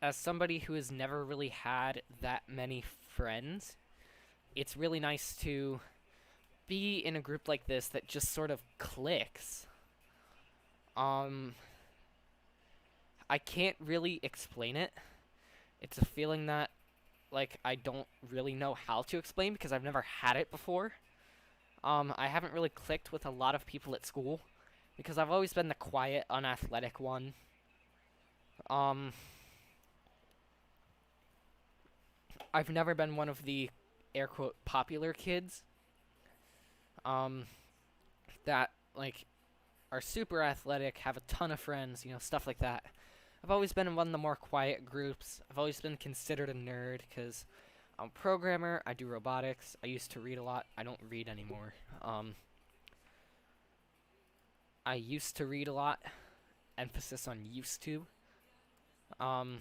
as somebody who has never really had that many friends, it's really nice to be in a group like this that just sort of clicks. Um, I can't really explain it. It's a feeling that, like, I don't really know how to explain because I've never had it before. I haven't really clicked with a lot of people at school because I've always been the quiet, unathletic one. Um, I've never been one of the air quote popular kids. Um, that like are super athletic, have a ton of friends, stuff like that. I've always been in one of the more quiet groups. I've always been considered a nerd because I'm a programmer. I do robotics. I used to read a lot. I don't read anymore. I used to read a lot. Emphasis on used to. Um,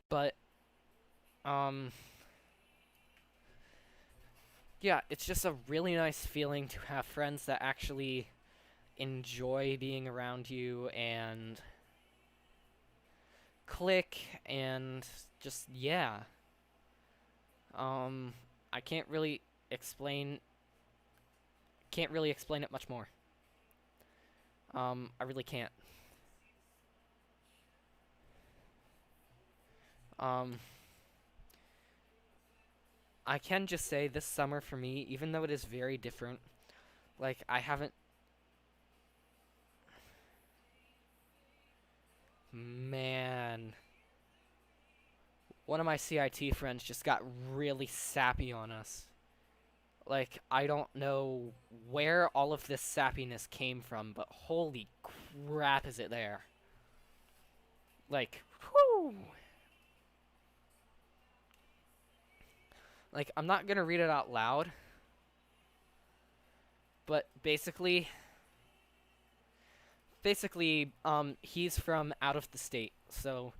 but um, yeah, it's just a really nice feeling to have friends that actually enjoy being around you and click and just yeah. Um, I explain can't really explain it much more. I really can't. Um, I can just say this summer for me, even though it is very different, like I haven't man, one of my CIT friends just got really sappy on us. Like, I don't know where all of this sappiness came from, but holy crap is it there. Like, whoo! Like, I'm not gonna read it out loud, but basically, he's from out of the state, so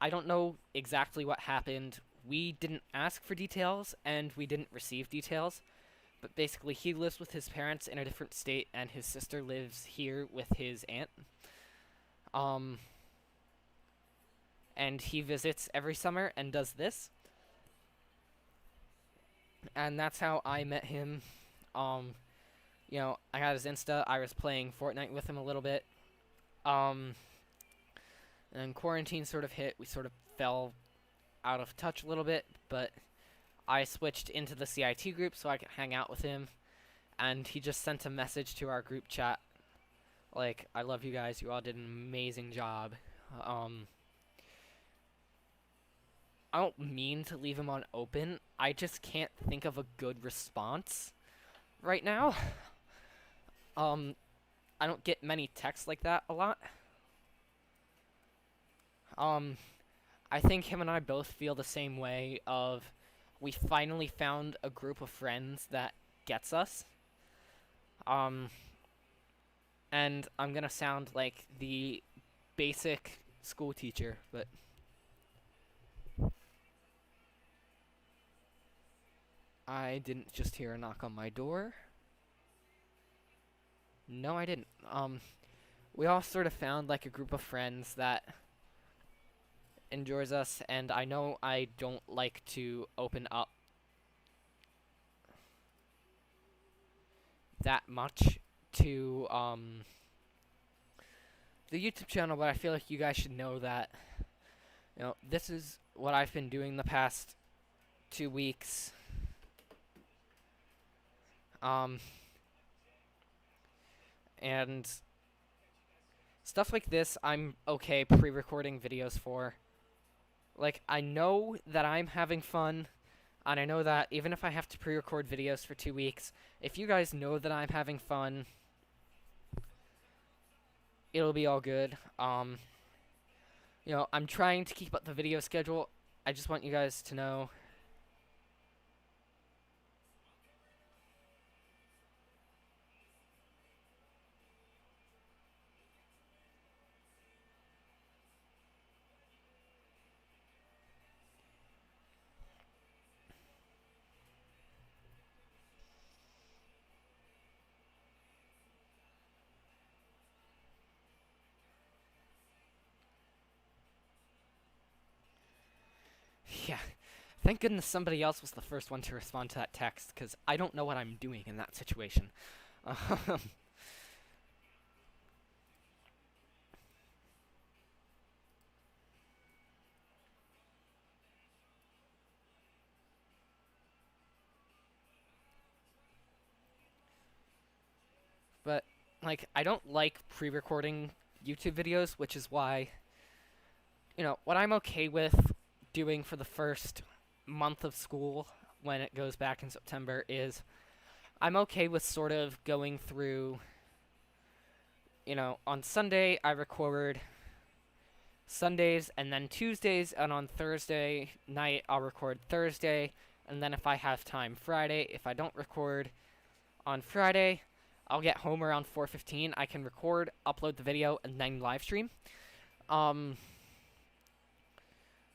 I don't know exactly what happened. We didn't ask for details, and we didn't receive details. But basically, he lives with his parents in a different state, and his sister lives here with his aunt. Um, and he visits every summer and does this. And that's how I met him. Um, I got his Insta. I was playing Fortnite with him a little bit. Um, and then quarantine sort of hit. We sort of fell out of touch a little bit, but I switched into the CIT group so I could hang out with him. And he just sent a message to our group chat like, I love you guys. You all did an amazing job. Um, I don't mean to leave him on open. I just can't think of a good response right now. Um, I don't get many texts like that a lot. Um, I think him and I both feel the same way of we finally found a group of friends that gets us. Um, and I'm gonna sound like the basic school teacher, but I didn't just hear a knock on my door. No, I didn't. We all sort of found like a group of friends that enjoys us, and I know I don't like to open up that much to the YouTube channel, but I feel like you guys should know that this is what I've been doing the past 2 weeks. And stuff like this, I'm okay pre-recording videos for. Like, I know that I'm having fun, and I know that even if I have to pre-record videos for 2 weeks, if you guys know that I'm having fun, it'll be all good. I'm trying to keep up the video schedule. I just want you guys to know. Thank goodness somebody else was the first one to respond to that text, because I don't know what I'm doing in that situation. But, like, I don't like pre-recording YouTube videos, which is why, what I'm okay with doing for the first month of school when it goes back in September is I'm okay with sort of going through, on Sunday I record Sundays and then Tuesdays, and on Thursday night I'll record Thursday, and then if I have time Friday. If I don't record on Friday, I'll get home around 4:15. I can record, upload the video, and then live stream. Um,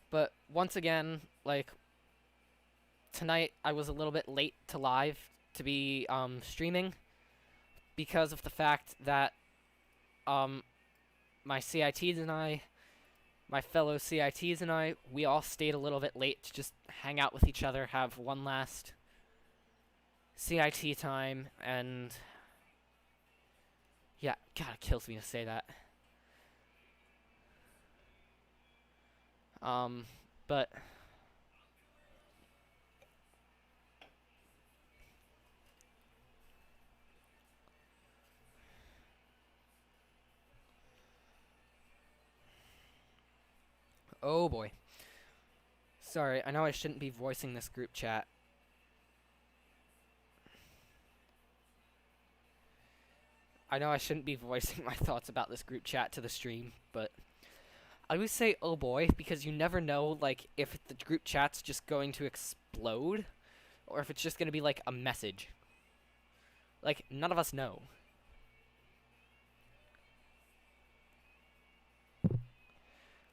but once again, like tonight, I was a little bit late to be streaming because of the fact that um my CITs and I, my fellow CITs and I, we all stayed a little bit late to just hang out with each other, have one last CIT time, and yeah, God, it kills me to say that. But oh boy. Sorry, I know I shouldn't be voicing this group chat. I know I shouldn't be voicing my thoughts about this group chat to the stream, but I always say oh boy because you never know, like, if the group chat's just going to explode or if it's just going to be like a message. Like, none of us know.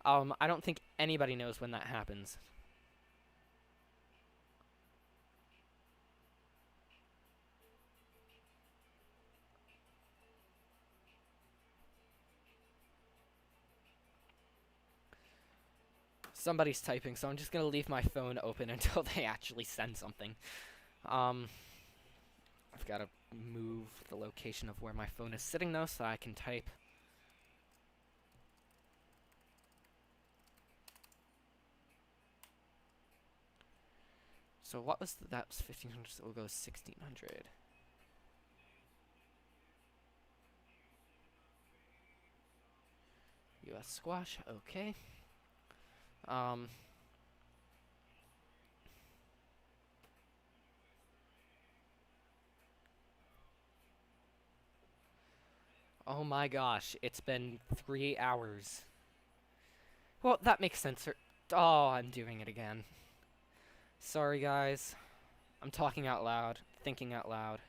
I don't think anybody knows when that happens. Somebody's typing, so I'm just gonna leave my phone open until they actually send something. I've got to move the location of where my phone is sitting, though, so I can type. So what was that was 1500, so we'll go 1600. US squash, okay. Oh my gosh, it's been 3 hours. Well, that makes sense. Oh, I'm doing it again. Sorry, guys. I'm talking out loud, thinking out loud.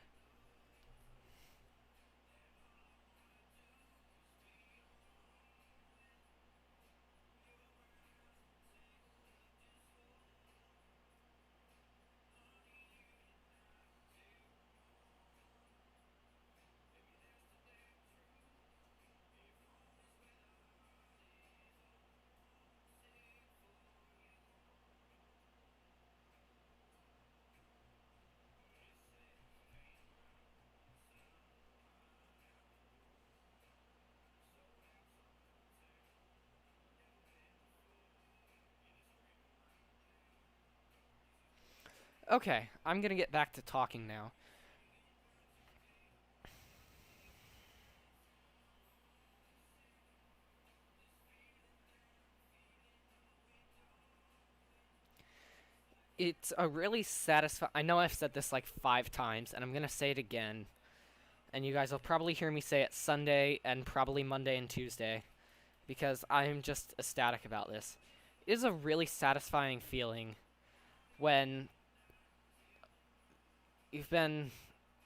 Okay, I'm gonna get back to talking now. It's a really satisfying. I know I've said this like 5 times, and I'm gonna say it again. And you guys will probably hear me say it Sunday and probably Monday and Tuesday, because I'm just ecstatic about this. It is a really satisfying feeling when you've been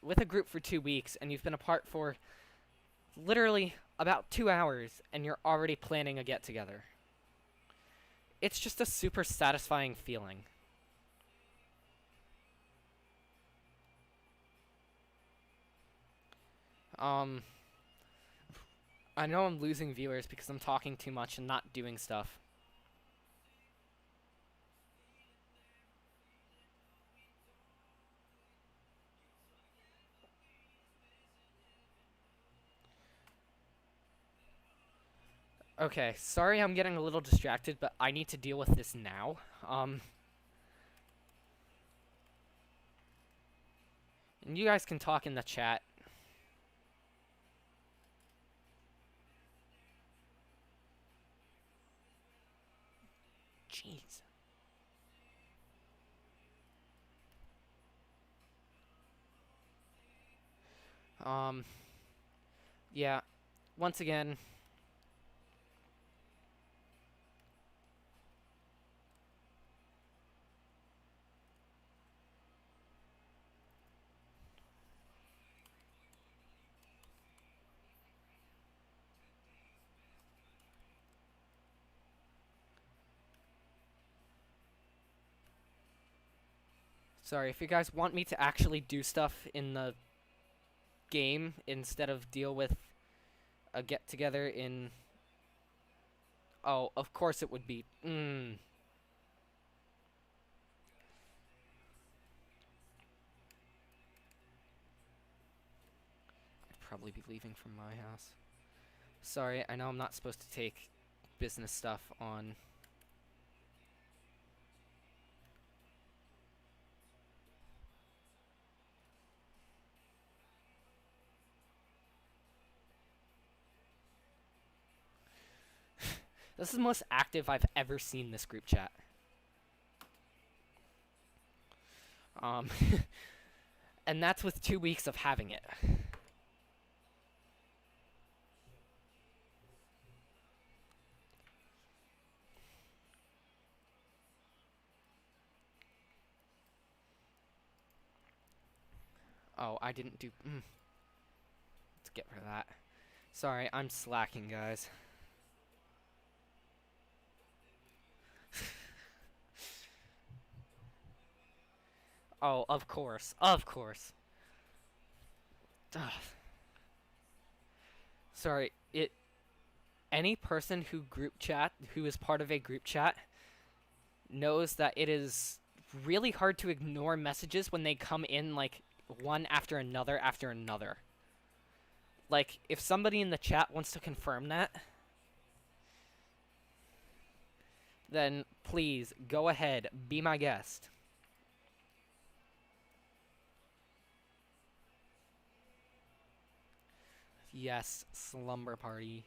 with a group for 2 weeks and you've been apart for literally about 2 hours and you're already planning a get together. It's just a super satisfying feeling. I know I'm losing viewers because I'm talking too much and not doing stuff. Okay, sorry I'm getting a little distracted, but I need to deal with this now. And you guys can talk in the chat. Jeez. Um, yeah, once again, sorry, if you guys want me to actually do stuff in the game instead of deal with a get-together in... Oh, of course it would be. I'd probably be leaving from my house. Sorry, I know I'm not supposed to take business stuff on... This is the most active I've ever seen this group chat. And that's with 2 weeks of having it. Oh, I didn't do... Let's get rid of that. Sorry, I'm slacking, guys. Oh, of course. Of course. Ugh. Sorry, any person who is part of a group chat knows that it is really hard to ignore messages when they come in like one after another after another. Like, if somebody in the chat wants to confirm that, then please go ahead, be my guest. Yes, slumber party.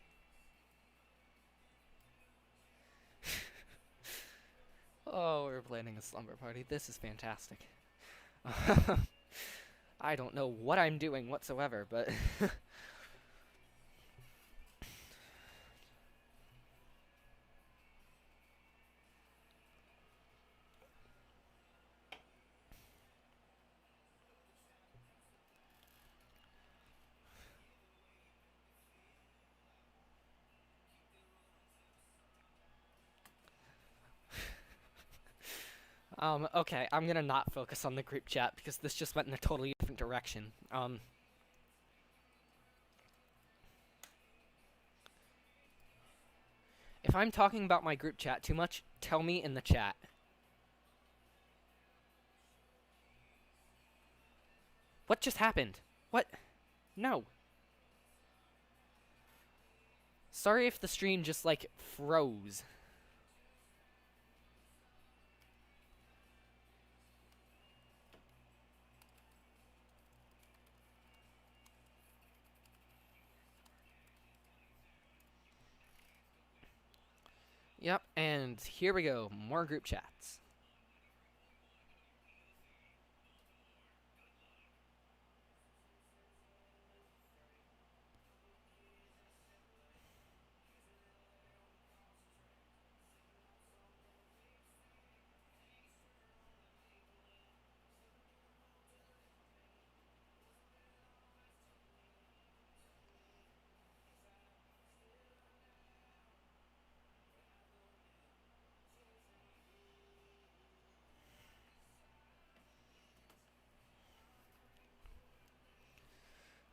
Oh, we're planning a slumber party. This is fantastic. I don't know what I'm doing whatsoever, but... Okay, I'm gonna not focus on the group chat because this just went in a totally different direction. If I'm talking about my group chat too much, tell me in the chat. What just happened? What? No. Sorry if the stream just, like, froze. Yep, and here we go. More group chats.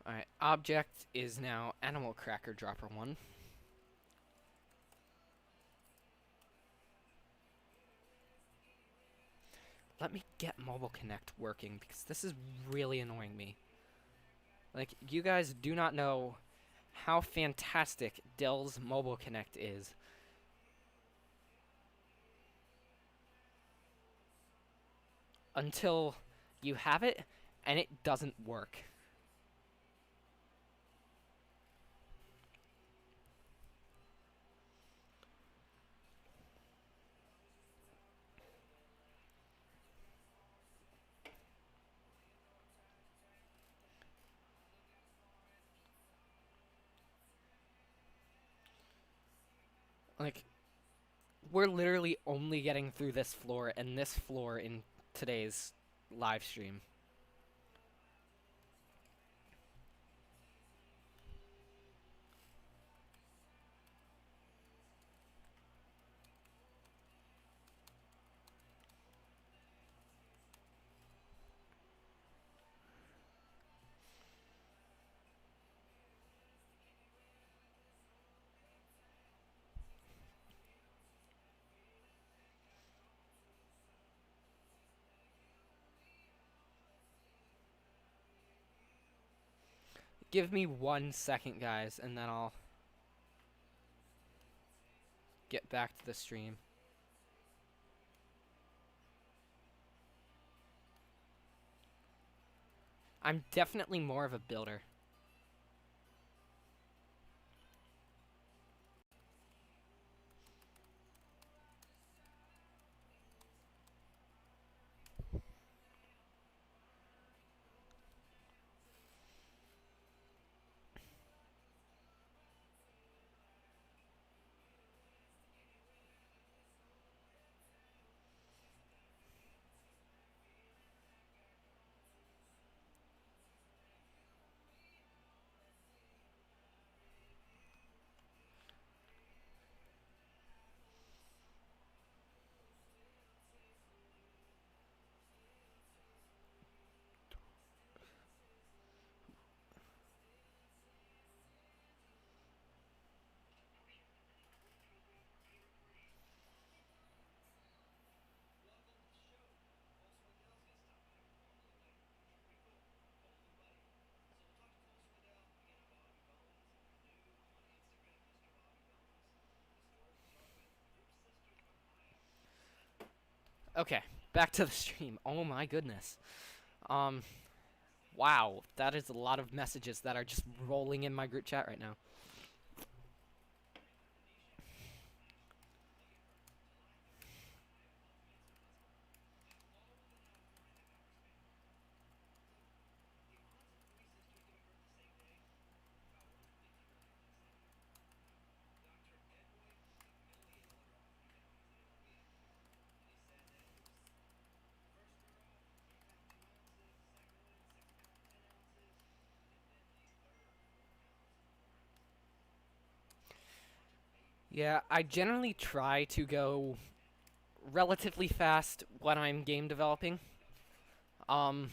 Alright, object is now Animal Cracker Dropper 1. Let me get Mobile Connect working because this is really annoying me. Like, you guys do not know how fantastic Dell's Mobile Connect is. Until you have it and it doesn't work. Like, we're literally only getting through this floor and this floor in today's live stream. Give me 1 second, guys, and then I'll get back to the stream. I'm definitely more of a builder. Okay, back to the stream. Oh my goodness. Um, wow, that is a lot of messages that are just rolling in my group chat right now. Yeah, I generally try to go relatively fast when I'm game developing. Um,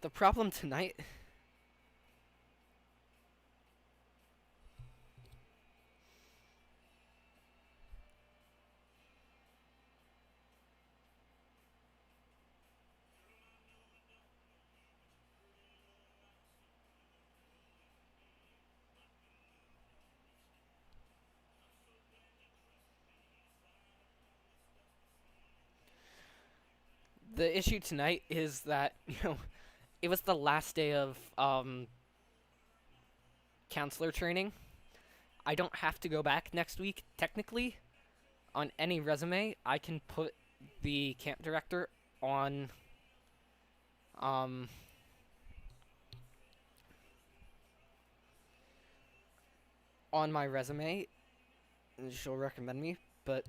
the problem tonight. The issue tonight is that, it was the last day of counselor training. I don't have to go back next week, technically. On any resume, I can put the camp director on um on my resume, and she'll recommend me, but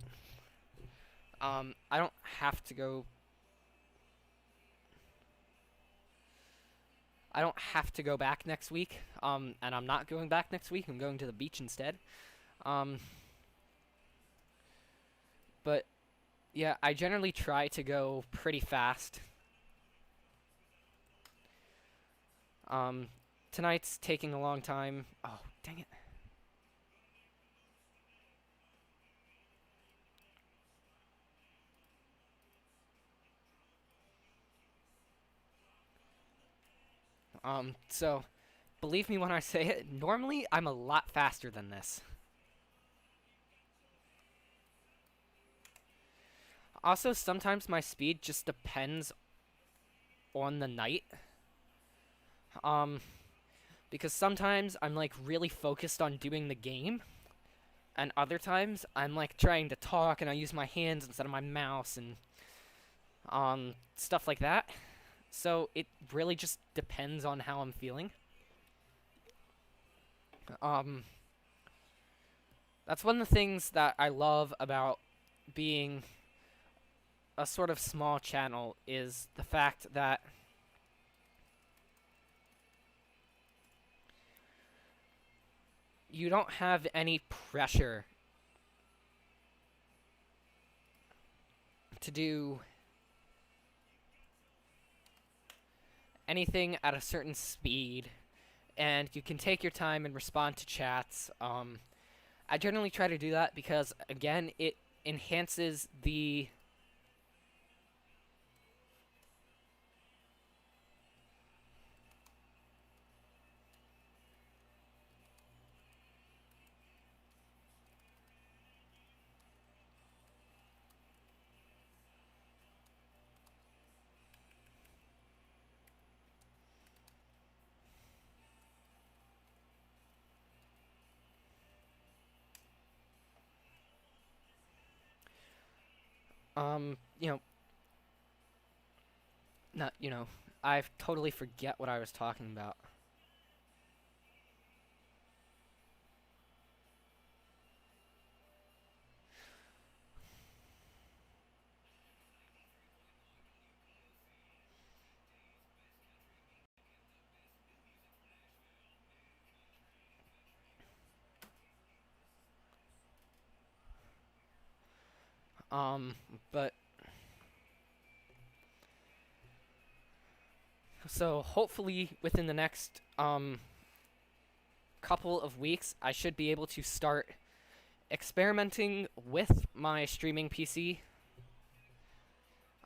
I don't have to go. I don't have to go back next week. And I'm not going back next week. I'm going to the beach instead. Um, but yeah, I generally try to go pretty fast. Um, tonight's taking a long time. Oh, dang it. So believe me when I say it, normally I'm a lot faster than this. Also, sometimes my speed just depends on the night. Um, because sometimes I'm like really focused on doing the game, and other times I'm like trying to talk and I use my hands instead of my mouse and stuff like that. So it really just depends on how I'm feeling. Um, that's one of the things that I love about being a sort of small channel is the fact that you don't have any pressure to do anything at a certain speed, and you can take your time and respond to chats. I generally try to do that because, again, it enhances the you know, not, I totally forget what I was talking about. Um, but so hopefully within the next couple of weeks, I should be able to start experimenting with my streaming PC.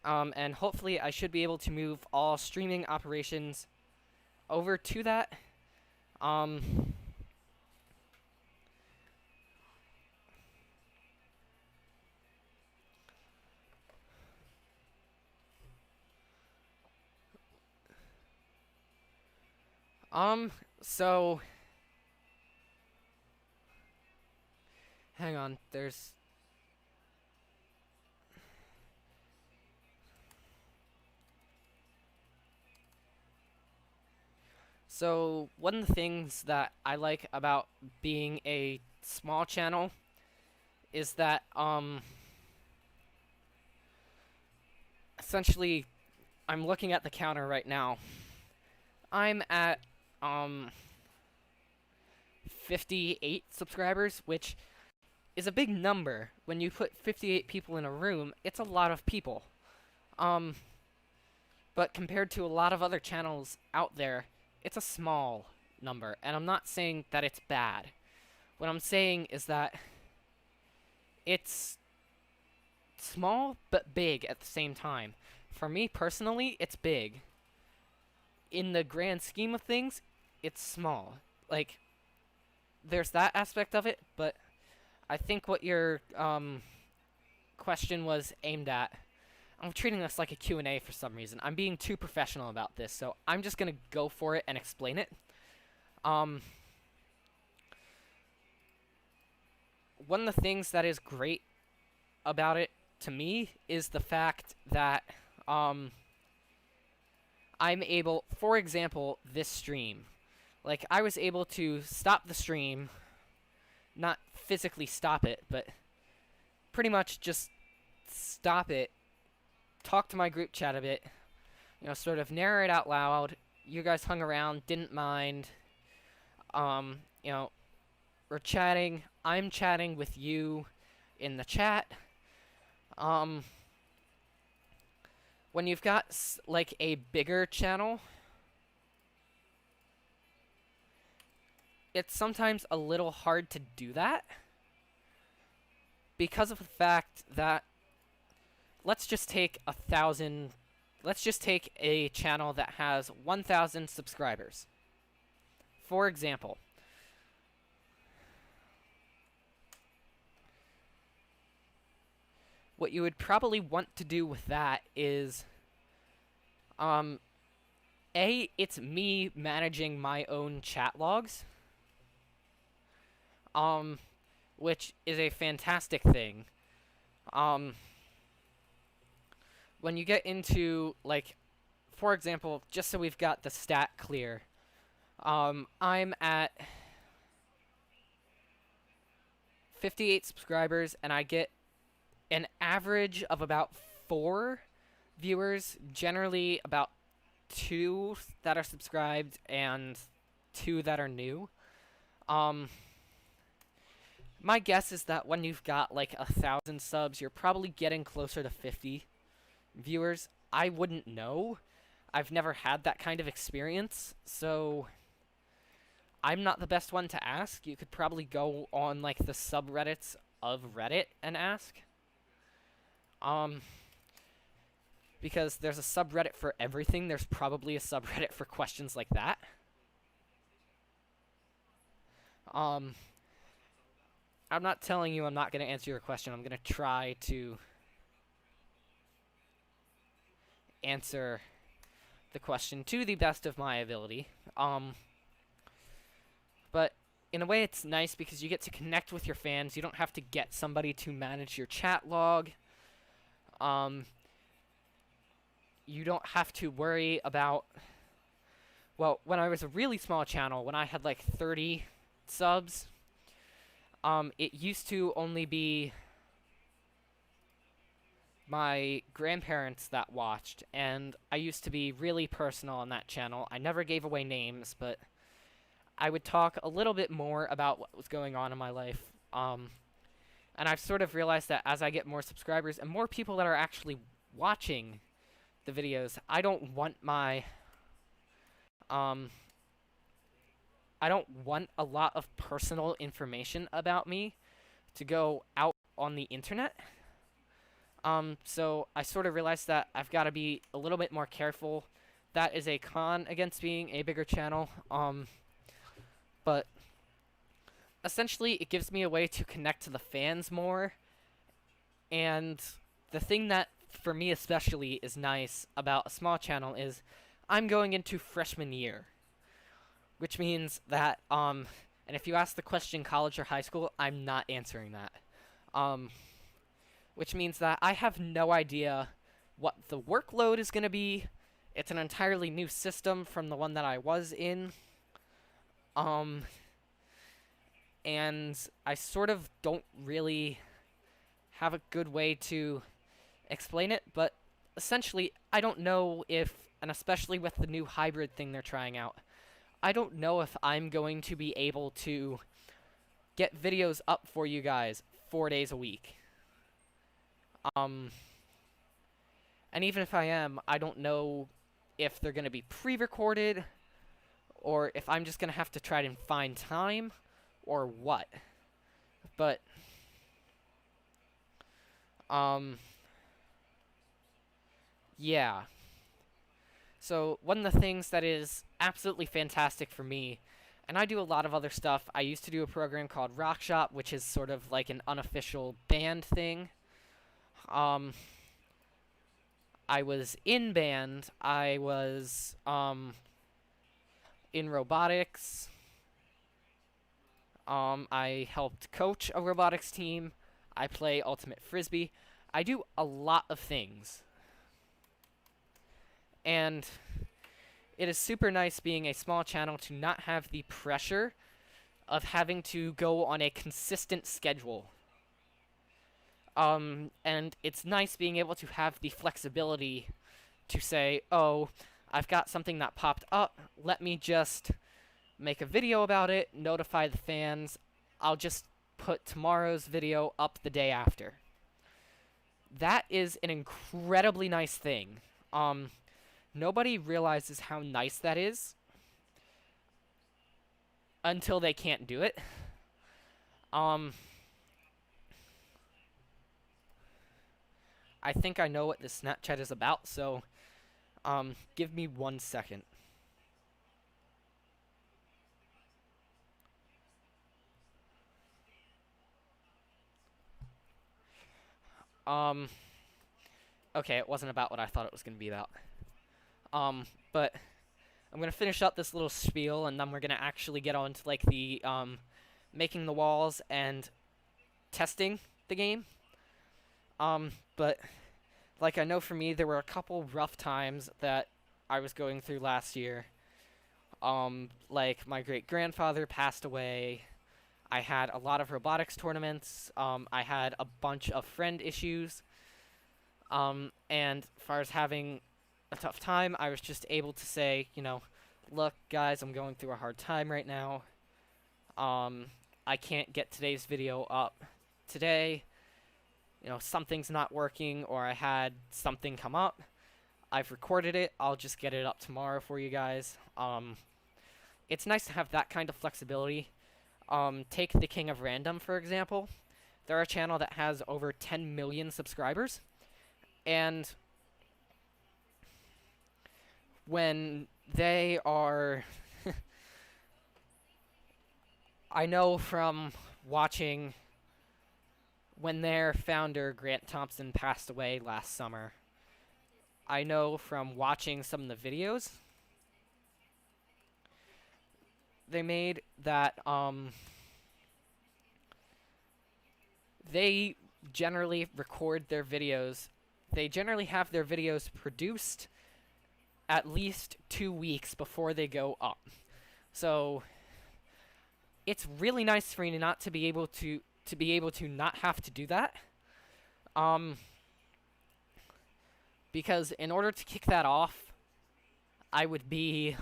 And hopefully I should be able to move all streaming operations over to that. Um, so hang on, so one of the things that I like about being a small channel is that essentially I'm looking at the counter right now. I'm at 58 subscribers, which is a big number. When you put 58 people in a room, it's a lot of people. But compared to a lot of other channels out there, it's a small number. And I'm not saying that it's bad. What I'm saying is that it's small but big at the same time. For me personally, it's big. In the grand scheme of things, it's small. Like, there's that aspect of it, but I think what your question was aimed at, I'm treating this like a Q&A for some reason. I'm being too professional about this, so I'm just going to go for it and explain it. One of the things that is great about it to me is the fact that I'm able, for example, this stream. Like, I was able to stop the stream, not physically stop it, but pretty much just stop it, talk to my group chat a bit, sort of narrate out loud. You guys hung around, didn't mind. We're chatting. I'm chatting with you in the chat. When you've got like a bigger channel, it's sometimes a little hard to do that because of the fact that let's just take 1,000 let's just take a channel that has 1,000 subscribers. For example, what you would probably want to do with that is, it's me managing my own chat logs, which is a fantastic thing. When you get into, like, for example, just so we've got the stat clear, I'm at 58 subscribers, and I get an average of about 4 viewers, generally about 2 that are subscribed and 2 that are new. My guess is that when you've got like 1,000 subs, you're probably getting closer to 50 viewers. I wouldn't know. I've never had that kind of experience, so I'm not the best one to ask. You could probably go on like the subreddits of Reddit and ask. Because there's a subreddit for everything. There's probably a subreddit for questions like that. I'm not telling you I'm not going to answer your question. I'm going to try to answer the question to the best of my ability. But in a way, it's nice because you get to connect with your fans. You don't have to get somebody to manage your chat log. You don't have to worry about... Well, when I was a really small channel, when I had like 30 subs, it used to only be my grandparents that watched, and I used to be really personal on that channel. I never gave away names, but I would talk a little bit more about what was going on in my life. And I've sort of realized that as I get more subscribers and more people that are actually watching the videos, I don't want my... I don't want a lot of personal information about me to go out on the internet. So I sort of realized that I've got to be a little bit more careful. That is a con against being a bigger channel. But essentially, it gives me a way to connect to the fans more. And the thing that, for me especially, is nice about a small channel is I'm going into freshman year. Which means that, and if you ask the question college or high school, I'm not answering that. Which means that I have no idea what the workload is going to be. It's an entirely new system from the one that I was in. And I sort of don't really have a good way to explain it, but essentially, I don't know if, and especially with the new hybrid thing they're trying out, I don't know if I'm going to be able to get videos up for you guys 4 days a week. And even if I am, I don't know if they're going to be pre-recorded, or if I'm just going to have to try to find time, or what. But, yeah. So, one of the things that is absolutely fantastic for me, and I do a lot of other stuff. I used to do a program called Rock Shop, which is sort of like an unofficial band thing. I was in band. I was, in robotics. I helped coach a robotics team. I play Ultimate Frisbee. I do a lot of things. And it is super nice being a small channel to not have the pressure of having to go on a consistent schedule. And it's nice being able to have the flexibility to say, oh, I've got something that popped up. Let me just make a video about it, notify the fans. I'll just put tomorrow's video up the day after. That is an incredibly nice thing. Nobody realizes how nice that is until they can't do it. I think I know what this Snapchat is about, so Give me 1 second. Um, okay, it wasn't about what I thought it was gonna be about. But I'm gonna finish up this little spiel, and then we're gonna actually get on to like the making the walls and testing the game. But like I know for me, there were a couple rough times that I was going through last year. Like my great grandfather passed away. I had a lot of robotics tournaments. I had a bunch of friend issues. And as far as having a tough time, I was just able to say, look, guys, I'm going through a hard time right now. I can't get today's video up today. Something's not working, or I had something come up. I've recorded it. I'll just get it up tomorrow for you guys. It's nice to have that kind of flexibility. Take the King of Random, for example. They're a channel that has over 10 million subscribers. And when they are... I know from watching when their founder, Grant Thompson, passed away last summer. I know from watching some of the videos they made that they generally record their videos. They generally have their videos produced at least 2 weeks before they go up. So it's really nice for me not to be able to not have to do that. Because in order to kick that off, I would be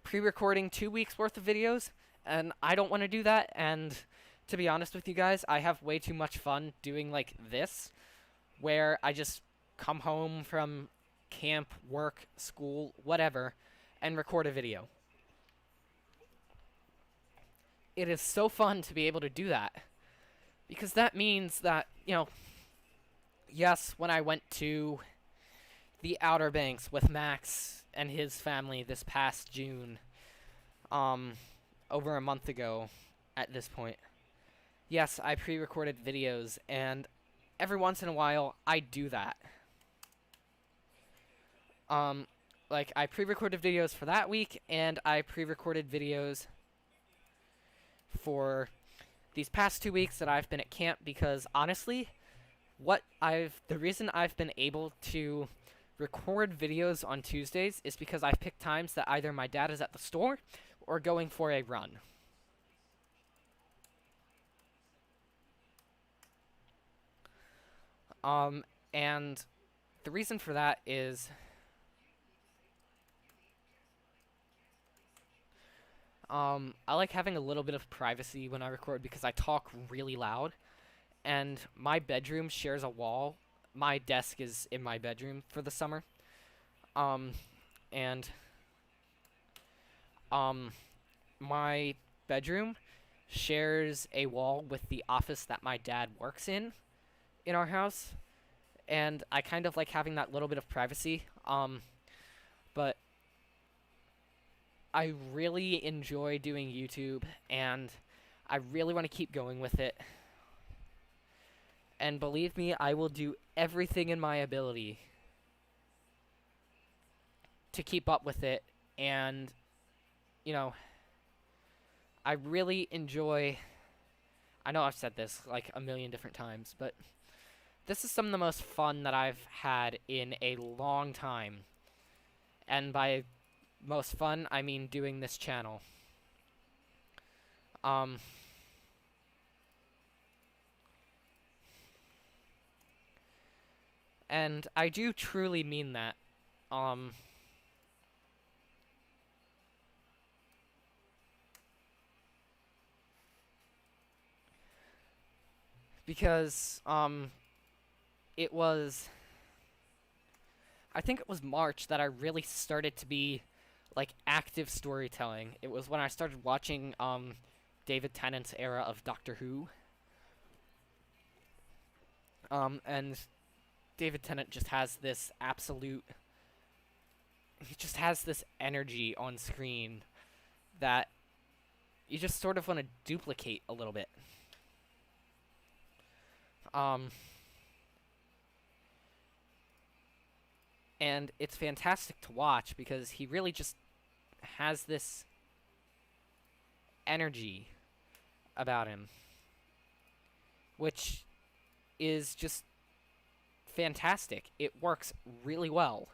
pre-recording 2 weeks worth of videos, and I don't want to do that. And to be honest with you guys, I have way too much fun doing like this, where I just come home from camp, work, school, whatever, and record a video. It is so fun to be able to do that, because that means that, yes, when I went to the Outer Banks with Max and his family this past June, over a month ago at this point, yes, I pre-recorded videos, and every once in a while, I do that. Like, I pre-recorded videos for that week, and I pre-recorded videos for these past 2 weeks that I've been at camp, because honestly, the reason I've been able to record videos on Tuesdays is because I've picked times that either my dad is at the store or going for a run. And the reason for that is I like having a little bit of privacy when I record, because I talk really loud, and my bedroom shares a wall. My desk is in my bedroom for the summer. And my bedroom shares a wall with the office that my dad works in our house, and I kind of like having that little bit of privacy. But I really enjoy doing YouTube, and I really want to keep going with it. And believe me, I will do everything in my ability to keep up with it. And, I really enjoy... I know I've said this like a million different times, but this is some of the most fun that I've had in a long time. And by most fun, I mean doing this channel. And I do truly mean that. Because, it was... I think it was March that I really started to be, like, active storytelling. It was when I started watching, David Tennant's era of Doctor Who. And David Tennant just has this absolute he just has this energy on screen that you just sort of want to duplicate a little bit. And it's fantastic to watch because he really just has this energy about him, which is just fantastic. It works really well.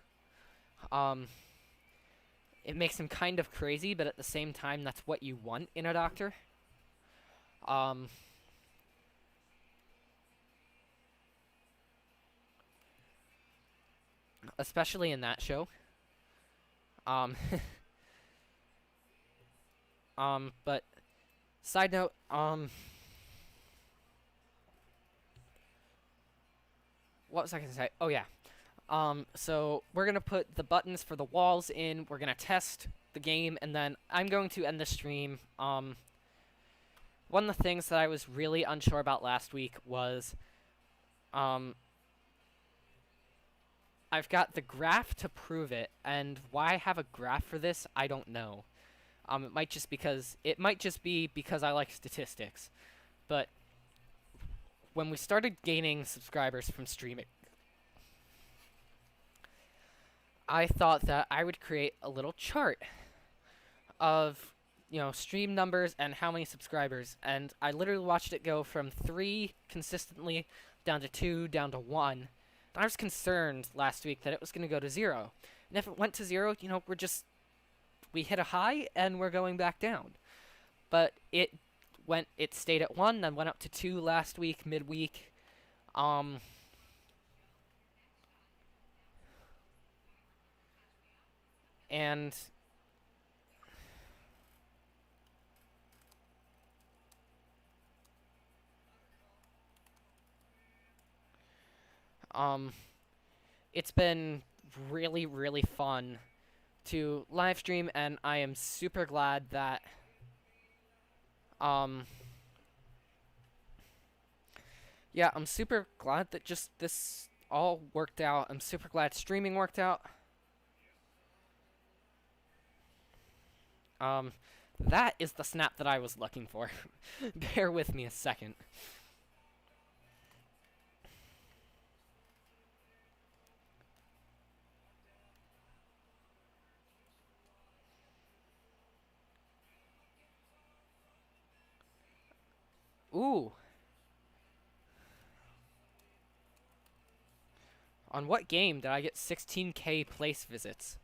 It makes him kind of crazy, but at the same time, that's what you want in a doctor. Especially in that show. Um, but side note, what was I gonna say? Oh yeah. So we're gonna put the buttons for the walls in. We're gonna test the game, and then I'm going to end the stream. One of the things that I was really unsure about last week was, I've got the graph to prove it, and why I have a graph for this, I don't know. It might just be because I like statistics, but when we started gaining subscribers from streaming, I thought that I would create a little chart of, stream numbers and how many subscribers, and I literally watched it go from 3 consistently down to 2, down to 1. And I was concerned last week that it was going to go to 0. And if it went to 0, we hit a high and we're going back down. But it stayed at 1, then went up to 2 last week, midweek. And it's been really, really fun to live stream, and I am super glad that yeah, I'm super glad that just this all worked out. I'm super glad streaming worked out. That is the snap that I was looking for. Bear with me a second. Ooh. On what game did I get 16K place visits?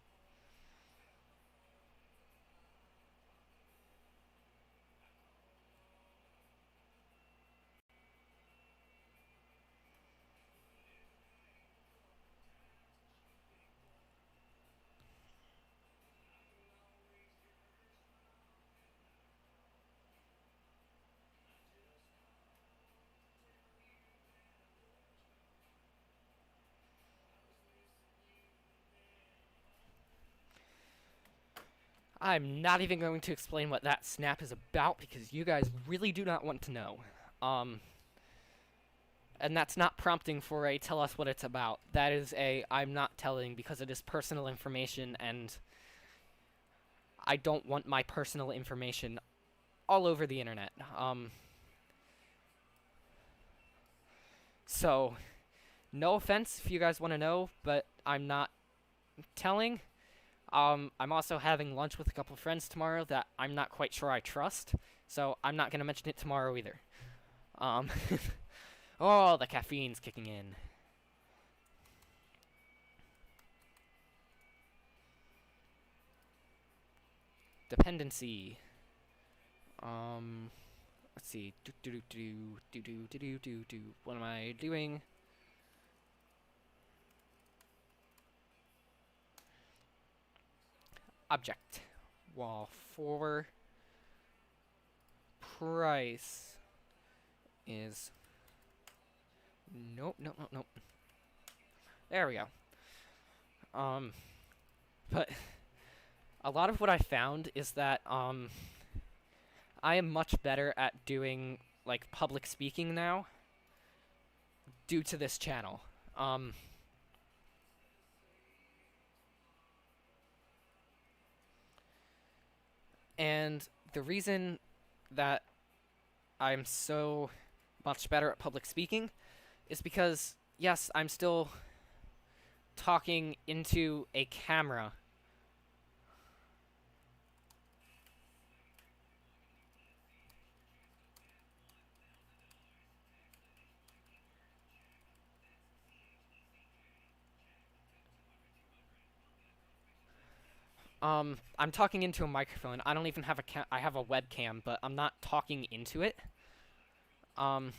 I'm not even going to explain what that snap is about because you guys really do not want to know. And that's not prompting for a tell us what it's about. That is a I'm not telling because it is personal information and I don't want my personal information all over the internet. So, no offense if you guys want to know, but I'm not telling. I'm also having lunch with a couple friends tomorrow that I'm not quite sure I trust, so I'm not going to mention it tomorrow either. Oh, the caffeine's kicking in. Dependency. Let's see. What am I doing? Object. Wall 4. Price is... Nope. There we go. But a lot of what I found is that, I am much better at doing, like, public speaking now due to this channel. And the reason that I'm so much better at public speaking is because, yes, I'm still talking into a camera. I'm talking into a microphone. I don't even have I have a webcam, but I'm not talking into it. Um,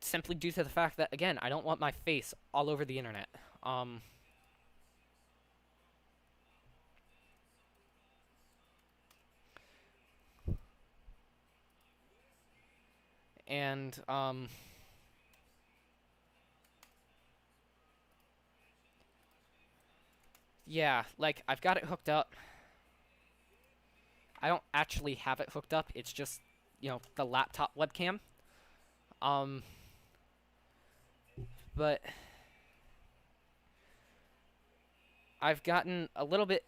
Simply due to the fact that, again, I don't want my face all over the internet. Um, and, yeah, like, I've got it hooked up. I don't actually have it hooked up. It's just, the laptop webcam. Um, but I've gotten a little bit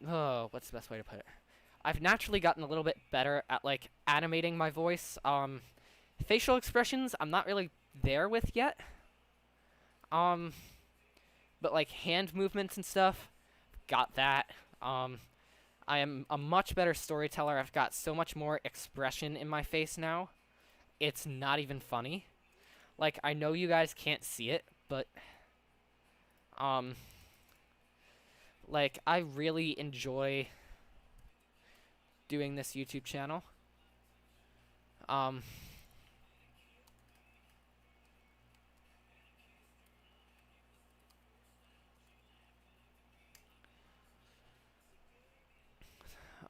oh, what's the best way to put it? I've naturally gotten a little bit better at like animating my voice. Facial expressions I'm not really there with yet. Um, but like hand movements and stuff, got that. I am a much better storyteller. I've got so much more expression in my face now. It's not even funny. Like, I know you guys can't see it, but um like, I really enjoy doing this YouTube channel. Um,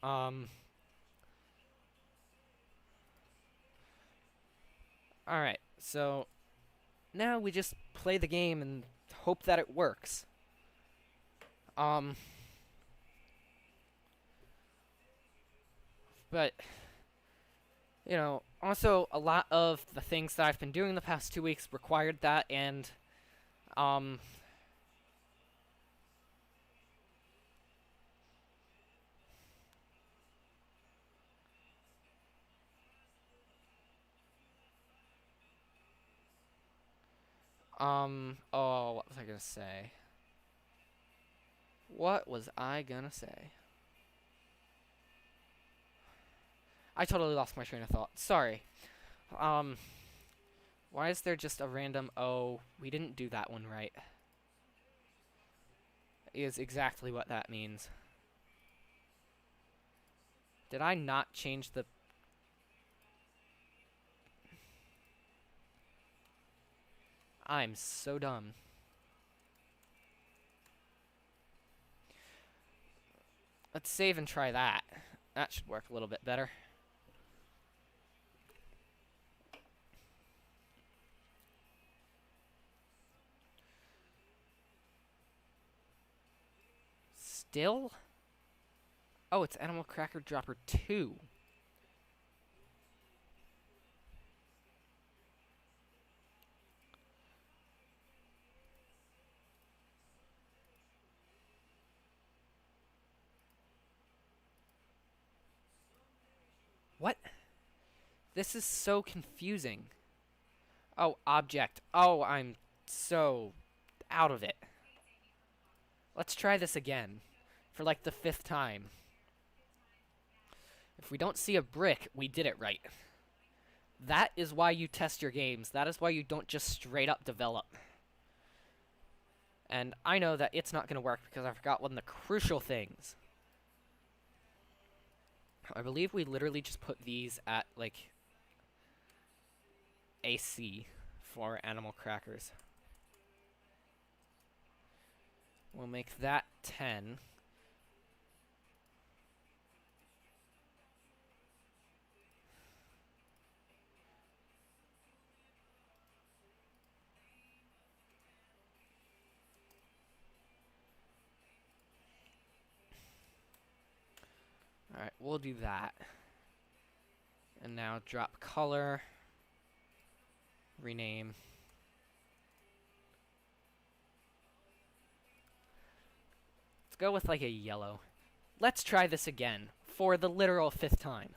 um, Alright, so now we just play the game and hope that it works. Um, but, also a lot of the things that I've been doing the past 2 weeks required that, and, um, oh, what was I gonna say? What was I gonna say? I totally lost my train of thought. Sorry. Um, why is there just a random, oh, we didn't do that one right? Is exactly what that means. Did I not change the... I'm so dumb. Let's save and try that. That should work a little bit better. Still? Oh, it's Animal Cracker Dropper 2. What? This is so confusing. Oh, object. Oh, I'm so out of it. Let's try this again. For like the 5th time. If we don't see a brick, we did it right. That is why you test your games. That is why you don't just straight up develop. And I know that it's not going to work because I forgot one of the crucial things. I believe we literally just put these at, like, AC for animal crackers. We'll make that 10. Alright, we'll do that. And now drop color. Rename. go with like a yellow. Let's try this again for the literal 5th time.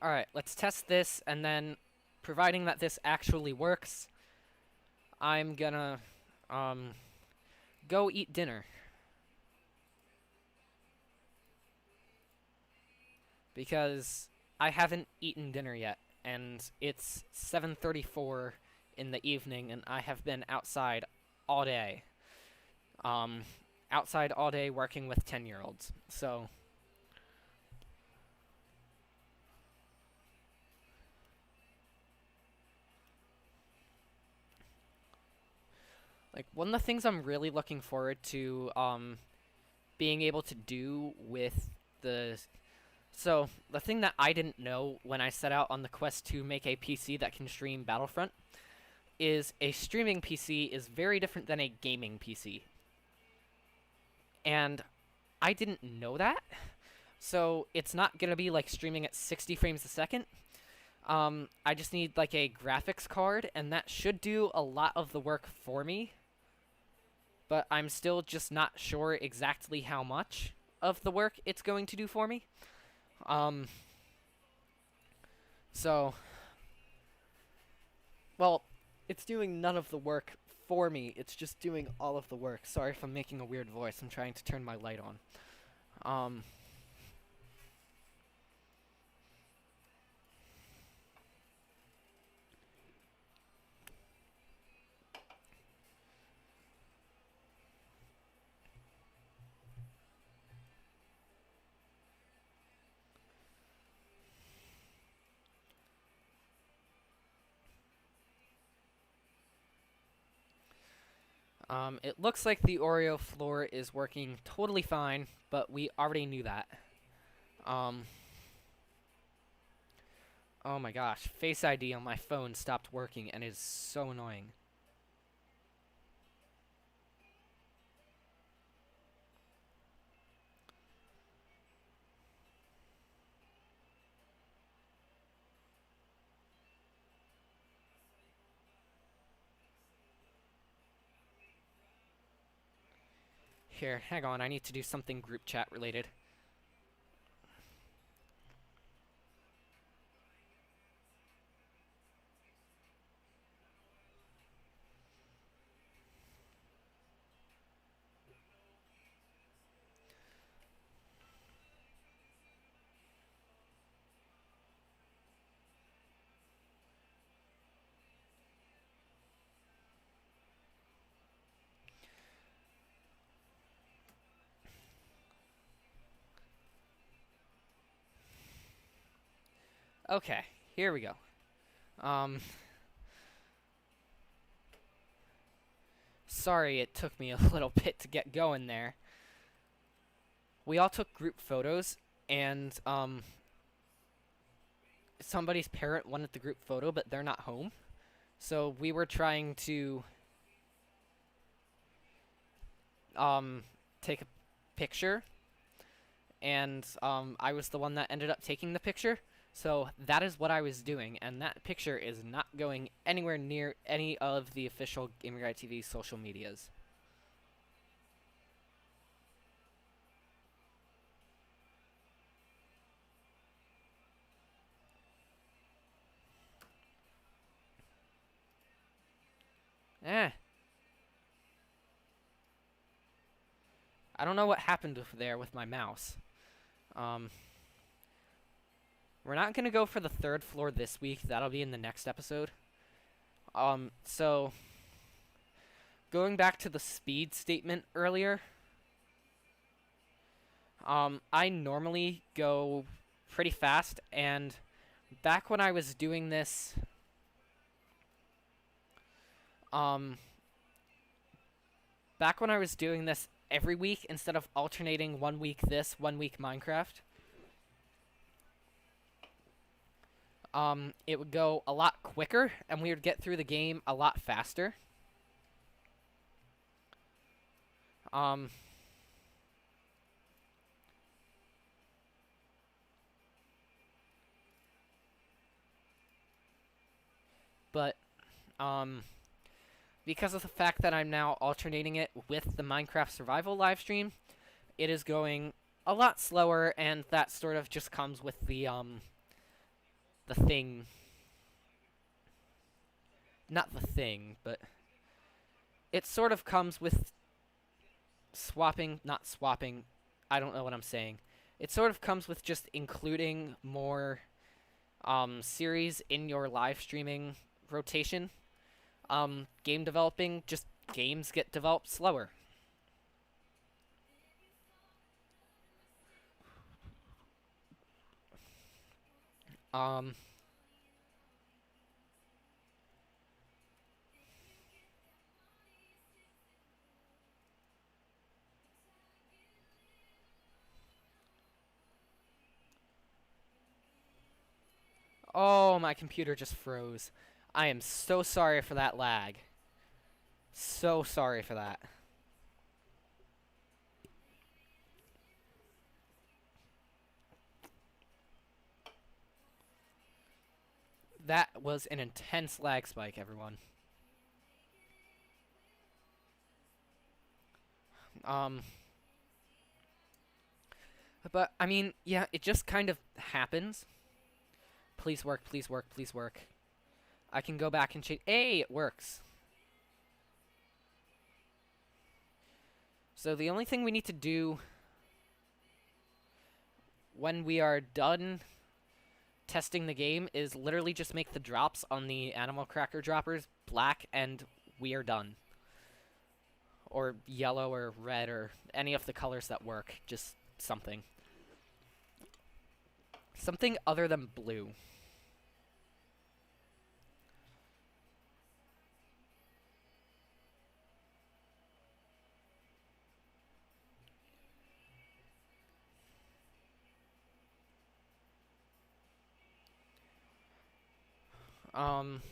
Alright, let's test this, and then, providing that this actually works, I'm gonna, go eat dinner. Because I haven't eaten dinner yet, and it's 7:34 in the evening, and I have been outside all day. Outside all day working with 10-year-olds, so... Like, one of the things I'm really looking forward to, being able to do with the... So, the thing that I didn't know when I set out on the quest to make a PC that can stream Battlefront is a streaming PC is very different than a gaming PC. And I didn't know that. So, it's not going to be like streaming at 60 frames a second. I just need like a graphics card, and that should do a lot of the work for me. But I'm still just not sure exactly how much of the work it's going to do for me. So, well, it's doing none of the work for me. It's just doing all of the work. Sorry if I'm making a weird voice. I'm trying to turn my light on. It looks like the Oreo floor is working totally fine, but we already knew that. Oh my gosh, Face ID on my phone stopped working and is so annoying. Here, hang on, I need to do something group chat related. Okay, here we go. Sorry it took me a little bit to get going there. We all took group photos, and, somebody's parent wanted the group photo, but they're not home. So we were trying to, take a picture, and, I was the one that ended up taking the picture. So that is what I was doing, and that picture is not going anywhere near any of the official Gamer Guide TV social medias. I don't know what happened there with my mouse. We're not going to go for the 3rd floor this week. That'll be in the next episode. So, going back to the speed statement earlier, I normally go pretty fast, and back when I was doing this, every week instead of alternating 1 week this, 1 week Minecraft, it would go a lot quicker, and we would get through the game a lot faster. Um, but um, because of the fact that I'm now alternating it with the Minecraft survival live stream, it is going a lot slower, and that sort of just comes with the thing. Not the thing, but it sort of comes with swapping, not swapping. I don't know what I'm saying. It sort of comes with just including more series in your live streaming rotation. Game developing, just games get developed slower. Um, oh, my computer just froze. I am so sorry for that lag. So sorry for that. That was an intense lag spike, everyone. Um, but I mean, yeah, it just kind of happens. Please work, please work, please work. I can go back and change. Hey, it works. So the only thing we need to do when we are done testing the game is literally just make the drops on the animal cracker droppers black, and we are done. Or yellow or red or any of the colors that work. Just something. Something other than blue. Um...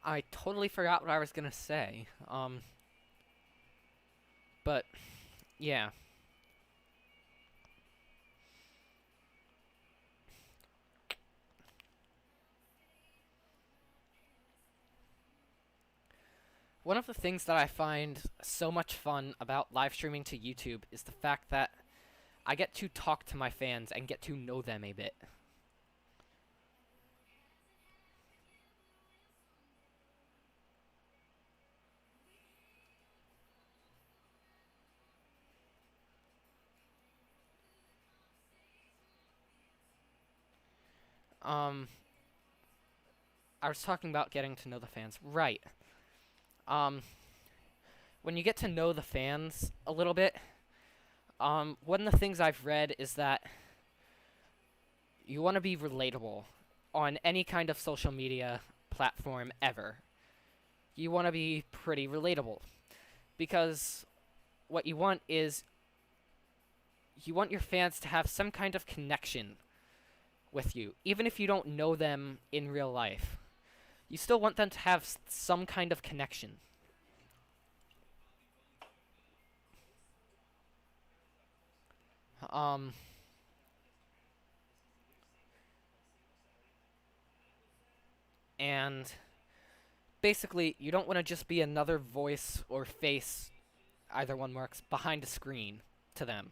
I totally forgot what I was gonna say. But, yeah. One of the things that I find so much fun about live streaming to YouTube is the fact that I get to talk to my fans and get to know them a bit. Um, I was talking about getting to know the fans. Right. Um, when you get to know the fans a little bit, one of the things I've read is that you want to be relatable on any kind of social media platform ever. You want to be pretty relatable. Because what you want is you want your fans to have some kind of connection with you, even if you don't know them in real life. You still want them to have some kind of connection. Um, and basically, you don't want to just be another voice or face, either one works, behind a screen to them.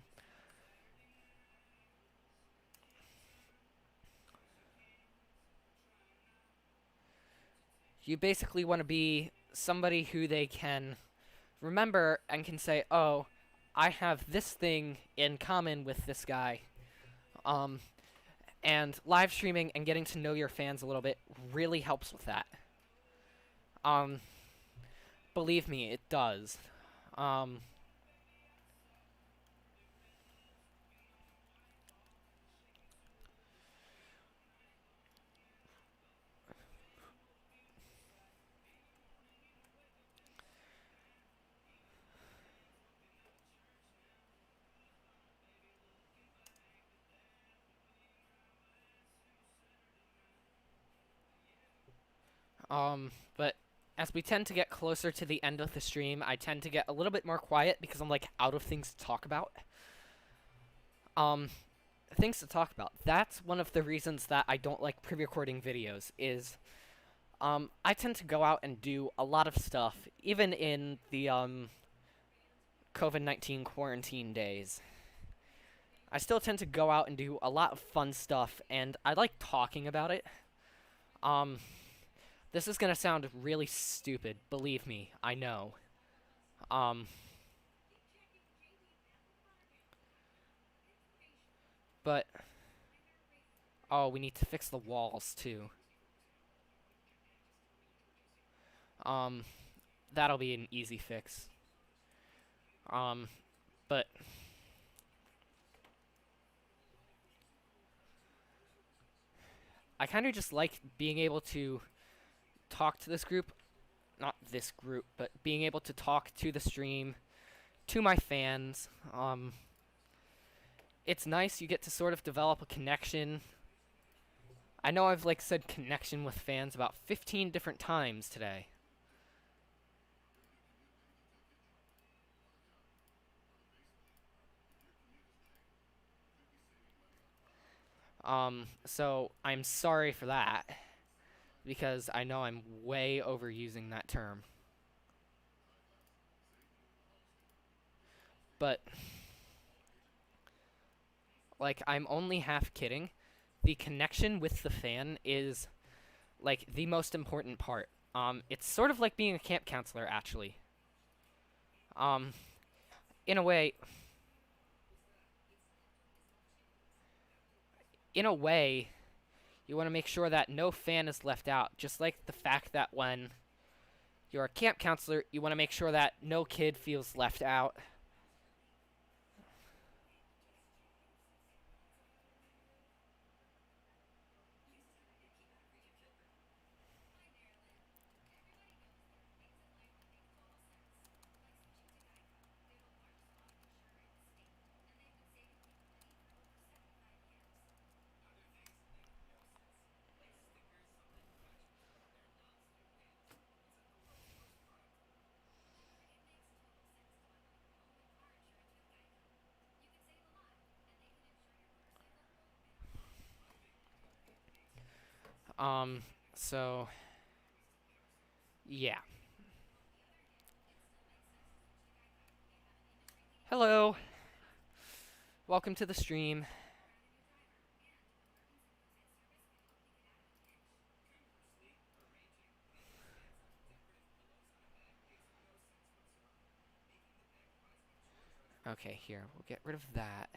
You basically want to be somebody who they can remember and can say, oh, I have this thing in common with this guy. Um, and live streaming and getting to know your fans a little bit really helps with that. Um, believe me, it does. Um, But as we tend to get closer to the end of the stream, I tend to get a little bit more quiet because I'm like out of things to talk about. Um, Things to talk about. That's one of the reasons that I don't like pre-recording videos is I tend to go out and do a lot of stuff even in the COVID-19 quarantine days. I still tend to go out and do a lot of fun stuff and I like talking about it. Um this is going to sound really stupid, believe me. I know. Um but oh, we need to fix the walls too. Um that'll be an easy fix. But I kind of just like being able to talk to this group, not this group, but being able to talk to the stream, to my fans. It's nice. You get to sort of develop a connection. I know I've like said connection with fans about 15 different times today. So I'm sorry for that because I know I'm way overusing that term. But like I'm only half kidding. The connection with the fan is like the most important part. It's sort of like being a camp counselor actually. Um in a way, in a way, you want to make sure that no fan is left out, just like the fact that when you're a camp counselor, you want to make sure that no kid feels left out. Um, so, yeah. Hello. Welcome to the stream. Okay, here, we'll get rid of that.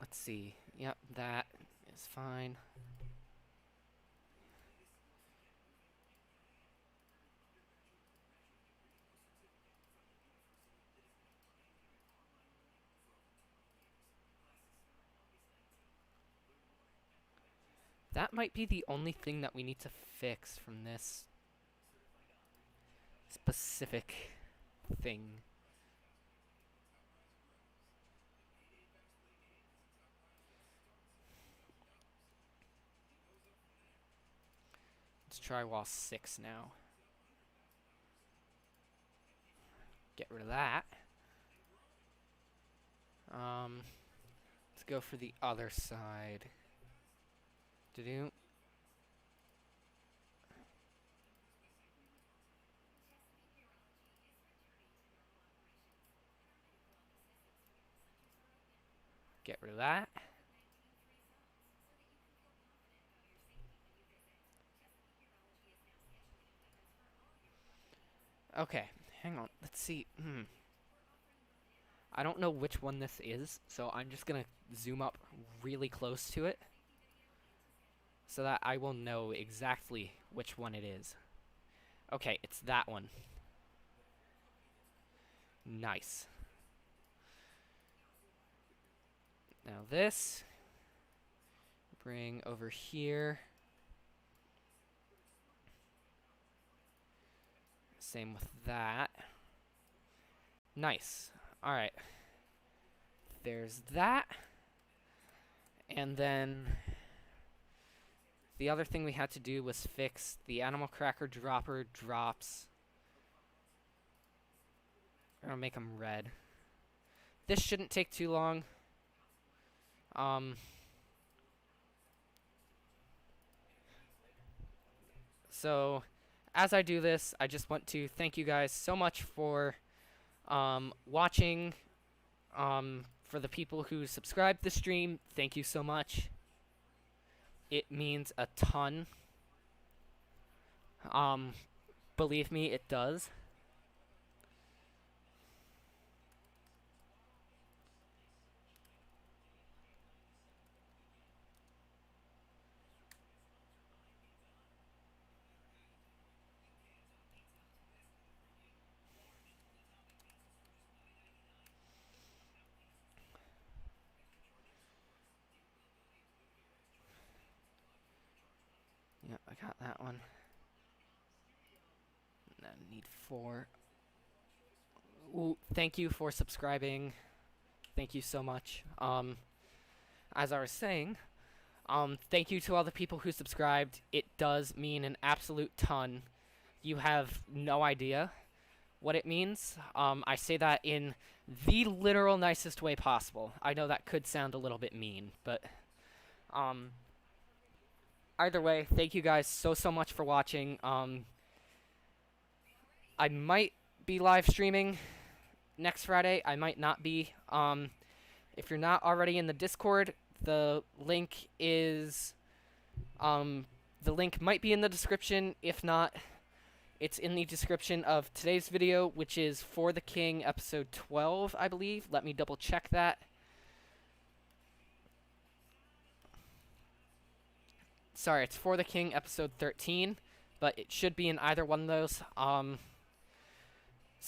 Let's see. Yep, that is fine. That might be the only thing that we need to fix from this specific thing. Let's try wall 6 now. Get rid of that. Let's go for the other side. Do-do. Get rid of that. Okay, hang on. Let's see. I don't know which one this is, so I'm just gonna zoom up really close to it so that I will know exactly which one it is. Okay, it's that one. Nice. Now this, bring over here. Same with that. Nice. Alright. There's that. And then the other thing we had to do was fix the animal cracker dropper drops. I'm gonna make them red. This shouldn't take too long. So as I do this, I just want to thank you guys so much for watching. For the people who subscribed the stream, thank you so much. It means a ton. Believe me, it does. Yeah, I got that one. And I need 4. Ooh, thank you for subscribing. Thank you so much. As I was saying, thank you to all the people who subscribed. It does mean an absolute ton. You have no idea what it means. I say that in the literal nicest way possible. I know that could sound a little bit mean, but either way, thank you guys so much for watching. I might be live streaming next Friday. I might not be. If you're not already in the Discord, the link is the link might be in the description. If not, it's in the description of today's video, which is For the King episode 12, I believe. Let me double check that. Sorry, it's For the King episode 13, but it should be in either one of those.